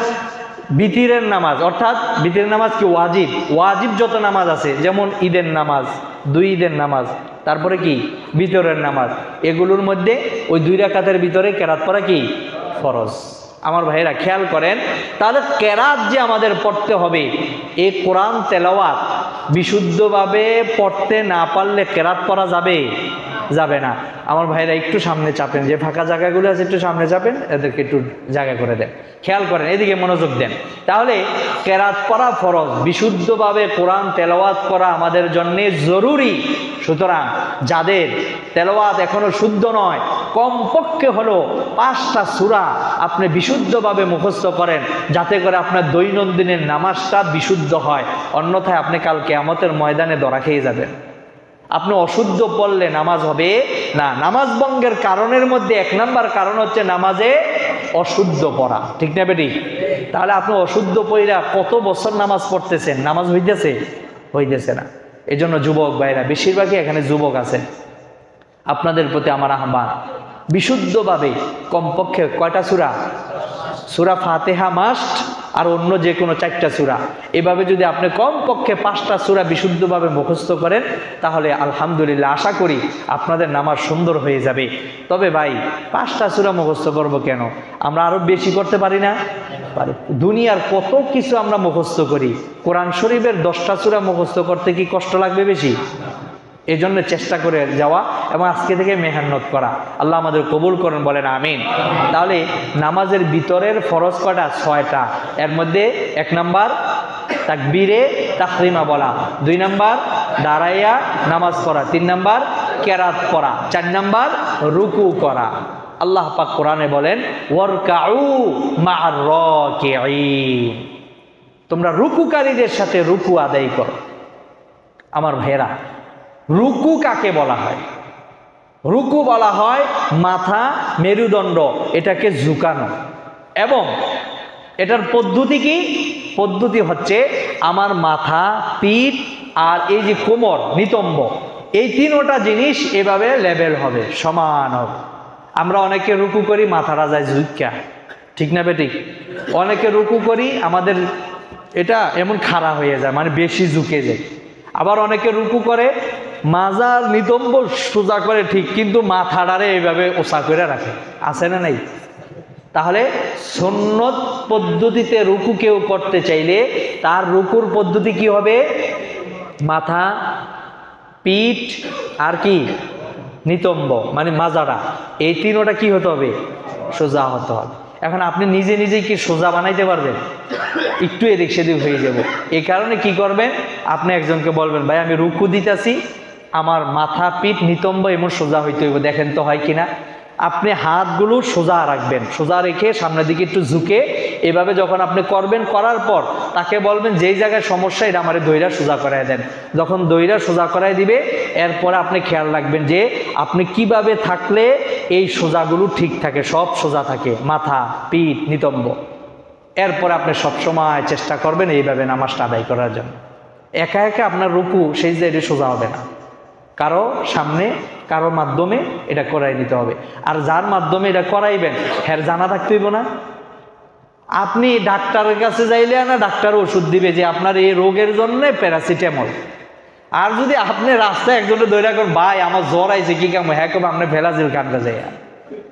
বিতিরের নামাজ, অর্থাৎ বিতিরের নামাজ কি ওয়াজিব। ওয়াজিব যত নামাজ আছে, যেমন ঈদের নামাজ, 2 ঈদের নামাজ, তারপরে কি বিতরের নামাজ, এগুলোর মধ্যে ওই 2 রাকাতের ভিতরে কেরাত পড়া কি ফরজ। আমার ভাইরা খেয়াল করেন, তাহলে কেরাত যে আমাদের পড়তে হবে, এই কোরআন তেলাওয়াত বিশুদ্ধভাবে পড়তে না পারলে কেরাত পড়া যাবে যাবে না। আমার ভাইরা একটু সামনে চাপেন, যে ফাঁকা জায়গাগুলো আছে একটু সামনে চাপেন, এদেরকে একটু জায়গা করে দেন। খেয়াল করেন, এদিকে মনোযোগ দেন। তাহলে কেরাত পড়া ফরজ, বিশুদ্ধভাবে কোরআন তেলাওয়াত করা আমাদের জন্য জরুরি। সুতরাং যাদের তেলাওয়াত এখনো শুদ্ধ নয়, কমপক্ষে হলো 5টা সূরা আপনি বিশুদ্ধভাবে মুখস্থ করেন, যাতে করে আপনার দৈনন্দিনের নামাজটা বিশুদ্ধ হয়। অন্যথায় আপনি কাল কিয়ামতের ময়দানে ধরা খেয়ে যাবেন। আপনি অশুদ্ধ পড়লে নামাজ হবে না। নামাজ ভঙ্গের কারণের মধ্যে 1 নাম্বার কারণ হচ্ছে নামাজে অশুদ্ধ পড়া, ঠিক না বেটি? তাহলে আপনি অশুদ্ধ পড়া কত বছর নামাজ পড়তেছেন, নামাজ হইতেছে না। এই জন্য যুবক ভাইরা, বেশিরভাগই এখানে যুবক আছেন, আপনাদের প্রতি আমার আহ্বান, বিশুদ্ধভাবে কমপক্ষে কয়টা সূরা? সূরা ফাতিহা মাস্ট, আর অন্য যে কোনো 4টা সূরা। এভাবে যদি আপনি কমপক্ষে 5টা সূরা বিশুদ্ধভাবে মুখস্থ করেন, তাহলে আলহামদুলিল্লাহ আশা করি আপনাদের নামাজ সুন্দর হয়ে যাবে। তবে ভাই, 5টা সূরা মুখস্থ করব কেন? আমরা আরো বেশি করতে পারি না? পারি। দুনিয়ার কত কিছু আমরা মুখস্থ করি, কোরআন শরীফের 10টা সূরা মুখস্থ করতে কি কষ্ট লাগবে বেশি? এই জন্য চেষ্টা করে যাওয়া এবং আজকে থেকে মেহনত করা। আল্লাহ আমাদের কবুল করেন, বলেন আমিন। তাহলে নামাজের ভিতরের ফরজ কয়টা? 6টা। এর মধ্যে 1 নাম্বার তাকবীরে তাহরিমা বলা, 2 নাম্বার দাঁড়াইয়া নামাজ পড়া, 3 নাম্বার কেরাত পড়া, 4 নাম্বার রুকু করা। আল্লাহ পাক কোরআনে বলেন, ওয়ারকাউ মা'আর রাকিঈন, তোমরা রুকুকারীদের সাথে রুকু আদায় করো। আমার ভাইয়েরা, রুকু কাকে বলা হয়? রুকু বলা হয় মাথা, মেরুদণ্ড এটাকে ঝুঁকানো, এবং এটার পদ্ধতি কি? পদ্ধতি হচ্ছে আমার মাথা, পিঠ আর এই যে কোমর, নিতম্ব, এই 3টা জিনিস এভাবে লেভেল হবে, সমান হবে। আমরা অনেকে রুকু করি মাথাটা যায় ঝুঁকা, ঠিক না বেটি? অনেকে রুকু করি আমাদের এটা এমন খাড়া হয়ে যায়, মানে বেশি ঝুঁকে যায়। আবার অনেকে রুকু করে মাজার নিতম্ব সোজা করে ঠিক, কিন্তু মাথাটারে এইভাবে ওসা করে রাখে, আছে না নাই? তাহলে সুন্নত পদ্ধতিতে রুকু কেউ করতে চাইলে তার রুকুর পদ্ধতি কি হবে? মাথা, পিঠ আর কি নিতম্ব, মানে মাজাটা, এই 3টা কি হতে হবে? সোজা হতে হবে। এখন আপনি নিজে নিজেই কি সোজা বানাইতে পারবেন? একটু এদিক সেদিক হয়ে যাব। এই কারণে কি করবেন? আপনি একজনকে বলবেন, ভাই আমি রুকু দিতেছি, আমার মাথা, পিঠ, নিতম্ব এমন সোজা হইতে হইব, দেখেন তো হয় কিনা। আপনি হাতগুলো সোজা রাখবেন, সোজা রেখে সামনের দিকে একটু ঝুঁকে, এভাবে যখন আপনি করবেন, করার পর তাকে বলবেন যেই জায়গায় সমস্যা এটা আমার দইরা সোজা করাই দেন। যখন দইরা সোজা করাই দিবে, এরপরে আপনি খেয়াল রাখবেন যে আপনি কিভাবে থাকলে এই সোজাগুলো ঠিক থাকে, সব সোজা থাকে, মাথা, পিঠ, নিতম্ব। এরপরে আপনি সবসময় চেষ্টা করবেন এইভাবে নামাজটা আদায় করার জন্য। একা একা আপনার রুকু সেই যে এটা সোজা হবে না, কারো সামনে কারো মাধ্যমে এটা করাই নিতে হবে। আর যার মাধ্যমে এটা করাইবেন হ্যাঁ জানা থাকতে হইব না। আপনি ডাক্তারের কাছে যাইলে না, ডাক্তার ওষুধ দিবে যে আপনার এই রোগের জন্য প্যারাসিটামল, আর যদি আপনি রাস্তায় একজনে দৌড়া করেন, ভাই আমার জ্বর আইছে কি কাম, হ্যাঁ কবে আপনি ভেলাজিল কান্দা যায়,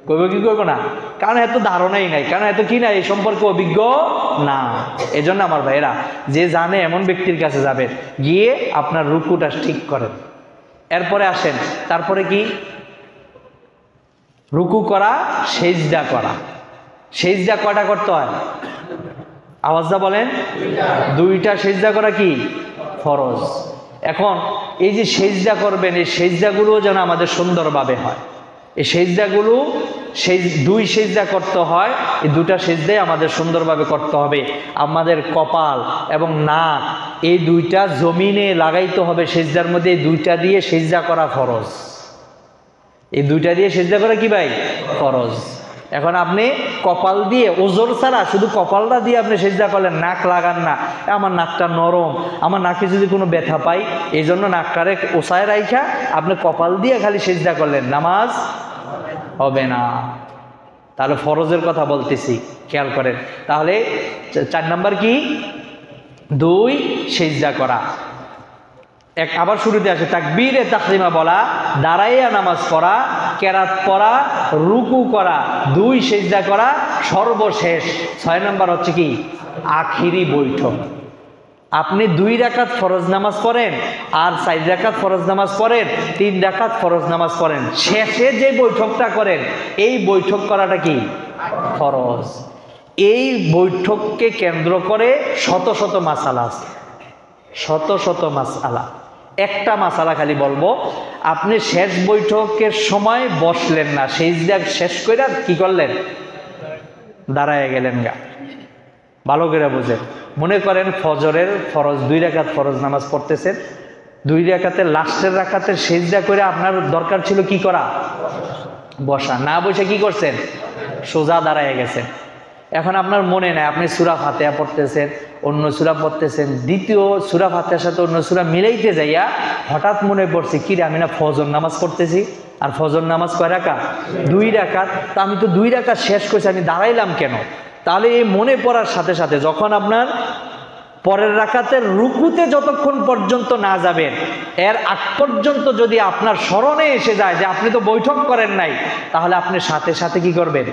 কইব কি করবো না? কারণ এত ধারণাই নাই, কারণ এত কি না, এই সম্পর্কে অভিজ্ঞ না। এজন্য আমার ভাইরা, যে জানে এমন ব্যক্তির কাছে যাবেন, গিয়ে আপনার রুকুটা ঠিক করেন। এরপরে আসেন, তারপরে কি? রুকু করা, সেজদা করা। সেজদা কয়টা করতে হয়? আওয়াজটা বলেন। দুইটা সেজদা করা কি ফরজ। এখন এই যে সেজদা করবেন, এই সেজদাগুলো যেন আমাদের সুন্দরভাবে হয়। এই সেজদাগুলো দুই সেজদা করতে হয়, এই দুটা সেজদাই আমাদের সুন্দরভাবে করতে হবে। আমাদের কপাল এবং নাক এই দুইটা জমিনে লাগাইতে হবে সেজদার মধ্যে। এই দুইটা দিয়ে সেজদা করা ফরজ। এই দুইটা দিয়ে সেজদা করা কি ভাই? ফরজ। এখন আপনি কপাল দিয়ে, ওজোর ছাড়া শুধু কপালটা দিয়ে আপনি সেজদা করলেন, নাক লাগান না, আমার নাকটা নরম, আমার নাকে যদি কোনো ব্যথা পাই, এই জন্য নাকটারে ওসায় রাইখা আপনি কপাল দিয়ে খালি সেজদা করলেন, নামাজ হবে না। তাহলে ফরজের কথা বলতেছি, খেয়াল করেন। তাহলে 4 নাম্বার কি? 2 সেজদা করা। আবার শুরুতে আসে তাকবীরে তাহরিমা বলা, দাঁড়াইয়া নামাজ পড়া, কেরাত পড়া, রুকু করা, 2 সেজদা করা, সর্বশেষ 6 নাম্বার হচ্ছে কি? আখিরি বৈঠক। আপনি 2 রাকাত ফরজ নামাজ পড়েন, আর 4 রাকাত ফরজ নামাজ পড়েন, 3 রাকাত ফরজ নামাজ পড়েন, শেষে যে বৈঠকটা করেন, এই বৈঠক করাটা কি? ফরজ। এই বৈঠককে কেন্দ্র করে শত শত মাসালা আছে, শত শত মাসালা। একটা মাসালা খালি বলবো, আপনি শেষ বৈঠকের সময় বসলেন না, সেজদা শেষ করে কি করলেন? দাঁড়ায় গেলেন গা। ভালো করে বুঝেন। মনে করেন ফজরের ফরজ 2 রাকাত ফরজ নামাজ পড়তেছেন, 2 রাকাতের লাস্টের রাকাতের সেজদা করে আপনার দরকার ছিল কি করা? বসা। না বসে কি করছেন? সোজা দাঁড়ায় গেছেন। এখন আপনার মনে নাই, আপনি সূরা ফাতিহা পড়তেছেন, অন্য সূরা পড়তেছেন, দ্বিতীয় সূরা ফাতিহার সাথে অন্য সূরা মিলাইতে যাইয়া হঠাৎ মনে পড়ছে, কি রে আমি না ফজর নামাজ পড়তেছি, আর ফজর নামাজ কয় রাকাত? 2 রাকাত। তা আমি তো 2 রাকাত শেষ করছি, আমি দাঁড়াইলাম কেন? তাহলে এই মনে পড়ার সাথে সাথে যখন আপনার পরের রাকাতের রুকুতে যতক্ষণ পর্যন্ত না যাবেন, এর আগ পর্যন্ত যদি আপনার স্মরণে এসে যায় যে আপনি তো বৈঠক করেন নাই, তাহলে আপনি সাথে সাথে কি করবেন?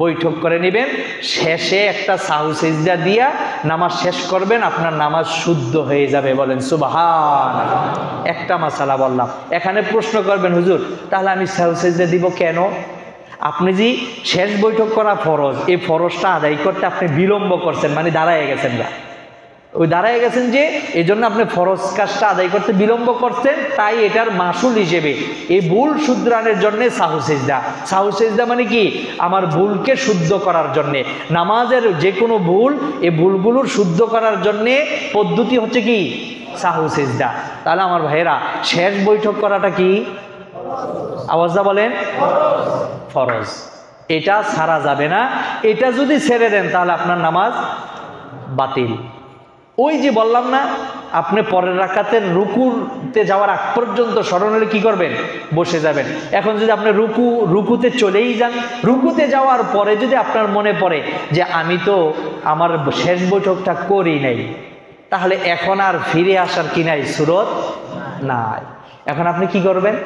বৈঠক করে নেবেন। শেষে একটা সাহু সিজদা দিয়া নামাজ শেষ করবেন, আপনার নামাজ শুদ্ধ হয়ে যাবে। বলেন সুবহানাল্লাহ। একটা মাসালা বললাম। এখানে প্রশ্ন করবেন, হুজুর তাহলে আমি সাহু সিজদা দিব কেন? আপনি যে শেষ বৈঠক করা ফরজ, এই ফরজটা আদায় করতে আপনি বিলম্ব করছেন, মানে দাঁড়ায় গেছেন না, ওই দাঁড়ায় গেছেন যে এই জন্য আপনি ফরজ কাজটা আদায় করতে বিলম্ব করছেন, তাই এটার মাসুল হিসেবে এই ভুল শুধরানোর জন্য সাহু সিজদা। সাহু সিজদা মানে কি? আমার ভুলকে শুদ্ধ করার জন্যে, নামাজের যে কোনো ভুল, এই ভুলগুলোর শুদ্ধ করার জন্যে পদ্ধতি হচ্ছে কি? সাহু সিজদা। তাহলে আমার ভাইয়েরা, শেষ বৈঠক করাটা কি? আওয়াজটা বলেন। ফরজ। এটা ছাড়া যাবে না। এটা যদি ছেড়ে দেন তাহলে আপনার নামাজ বাতিল। ওই যে বললাম না, আপনি পরের রাকাতের রুকুতে যাওয়ার আগ পর্যন্ত স্মরণ হলে কি করবেন? বসে যাবেন। এখন যদি আপনি রুকুতে চলেই যান, রুকুতে যাওয়ার পরে যদি আপনার মনে পড়ে যে আমি তো আমার শেষ বৈঠকটা করি নাই, তাহলে এখন আর ফিরে আসার কি নাই? সুরত নাই। এখন আপনি কি করবেন?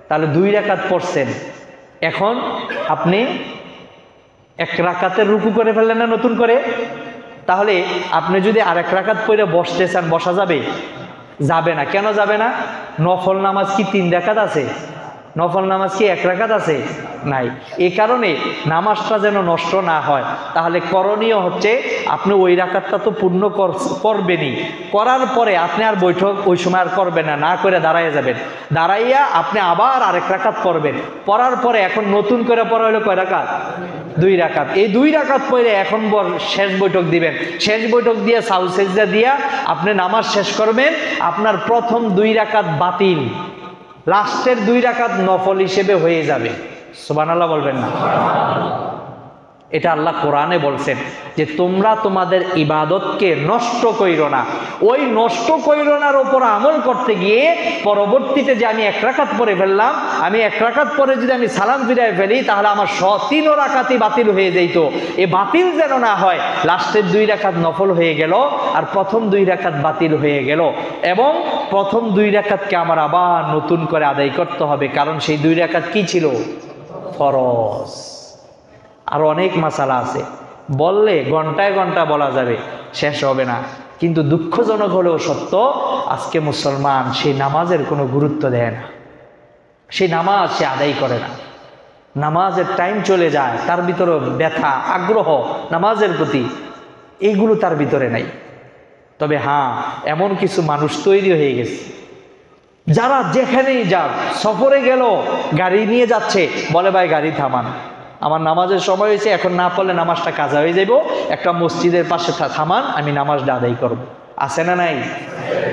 তাহলে 2 রাকাত পড়ছেন, এখন আপনি 1 রাকাতের রুকু করে ফেললেন না নতুন করে? তাহলে আপনি যদি আর 1 রাকাত পড়ে বসতে চান, বসা যাবে? যাবে না। কেন যাবে না? নফল নামাজ কি 3 রাকাত আছে? নফল নামাজ কি 1 রাকাত আছে? নাই। এই কারণে নামাজটা যেন নষ্ট না হয়, তাহলে করণীয় হচ্ছে আপনি ওই রাকাতটা তো পূর্ণ করবেনই, করার পরে আপনি আর বৈঠক ওই সময় আর করবেন না, না করে দাঁড়াইয়া যাবেন। দাঁড়াইয়া আপনি আবার আরেক রাকাত পড়বেন, পড়ার পরে এখন নতুন করে পড়া হলো কয় রাকাত? 2 রাকাত। এই 2 রাকাত পড়ে এখন শেষ বৈঠক দিবেন। শেষ বৈঠক দিয়ে সাহু সিজদা দিয়া আপনি নামাজ শেষ করবেন। আপনার প্রথম 2 রাকাত বাতিল, লাস্টের 2 রাকাত নফল হিসেবে হয়ে যাবে। সুবহানাল্লাহ বলবেন না? এটা আল্লাহ কোরআনে বলছেন যে তোমরা তোমাদের ইবাদতকে নষ্ট কইরো না। ওই নষ্ট কইরো নার উপর আমল করতে গিয়ে পরবর্তীতে যে আমি 1 রাকাত পরে ফেললাম, আমি 1 রাকাত পরে যদি আমি সালাম ফিরায় ফেলি তাহলে আমার 3 রাকাতই বাতিল হয়ে যেত। এ বাতিল যেন না হয়, লাস্টের 2 রাকাত নফল হয়ে গেল আর প্রথম 2 রাকাত বাতিল হয়ে গেল, এবং প্রথম 2 রাকাতকে আমার আবার নতুন করে আদায় করতে হবে, কারণ সেই 2 রাকাত কি ছিল? ফরজ। আর অনেক মাসালা আছে, বললে ঘন্টায় ঘন্টা বলা যাবে, শেষ হবে না। কিন্তু দুঃখজনক হলেও সত্য, আজকে মুসলমান সেই নামাজের কোনো গুরুত্ব দেয় না, সেই নামাজ সে আদায় করে না। নামাজের টাইম চলে যায়, তার ভিতরে ব্যথা, আগ্রহ নামাজের প্রতি, এইগুলো তার ভিতরে নাই। তবে হ্যাঁ, এমন কিছু মানুষ তৈরি হয়ে গেছে যারা যেখানেই যাক, সফরে গেল গাড়ি নিয়ে যাচ্ছে, বলে ভাই গাড়ি থামান, আমার নামাজের সময় হয়েছে, এখন না পড়লে নামাজটা কাজা হয়ে যাইব, একটা মসজিদের পাশে থামান, আমি নামাজটা আদায় করব। আছে না নাই?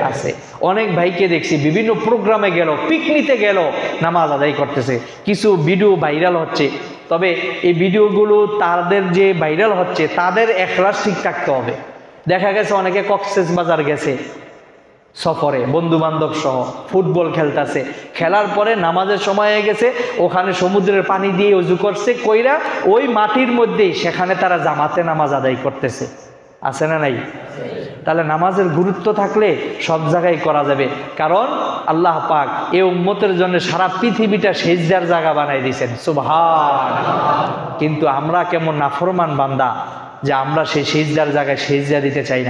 আছে। অনেক ভাইকে দেখছি বিভিন্ন প্রোগ্রামে গেল, পিকনিকে গেল, নামাজ আদায় করতেছে। কিছু ভিডিও ভাইরাল হচ্ছে, তবে এই ভিডিওগুলো তাদের যে ভাইরাল হচ্ছে তাদের ইখলাস ঠিক থাকতে হবে। দেখা গেছে অনেকে কক্সবাজার গেছে সফরে, বন্ধু বান্ধব সহ, ফুটবল খেলতেছে, খেলার পরে নামাজের সময় হয়ে গেছে, ওখানে সমুদ্রের পানি দিয়ে ওযু করছে, কইরা ওই মাটির মধ্যেই সেখানে তারা জামাতে নামাজ আদায় করতেছে। আছে না নাই? তাহলে নামাজের গুরুত্ব থাকলে সব জায়গায় করা যাবে, কারণ আল্লাহ পাক এই উম্মতের জন্য সারা পৃথিবীটা সিজদার জায়গা বানাই দিয়েছেন, সুবহানাল্লাহ। কিন্তু আমরা কেমন নাফরমান বান্দা যে আমরা সেই সিজদার জায়গায় সিজদা দিতে চাই না।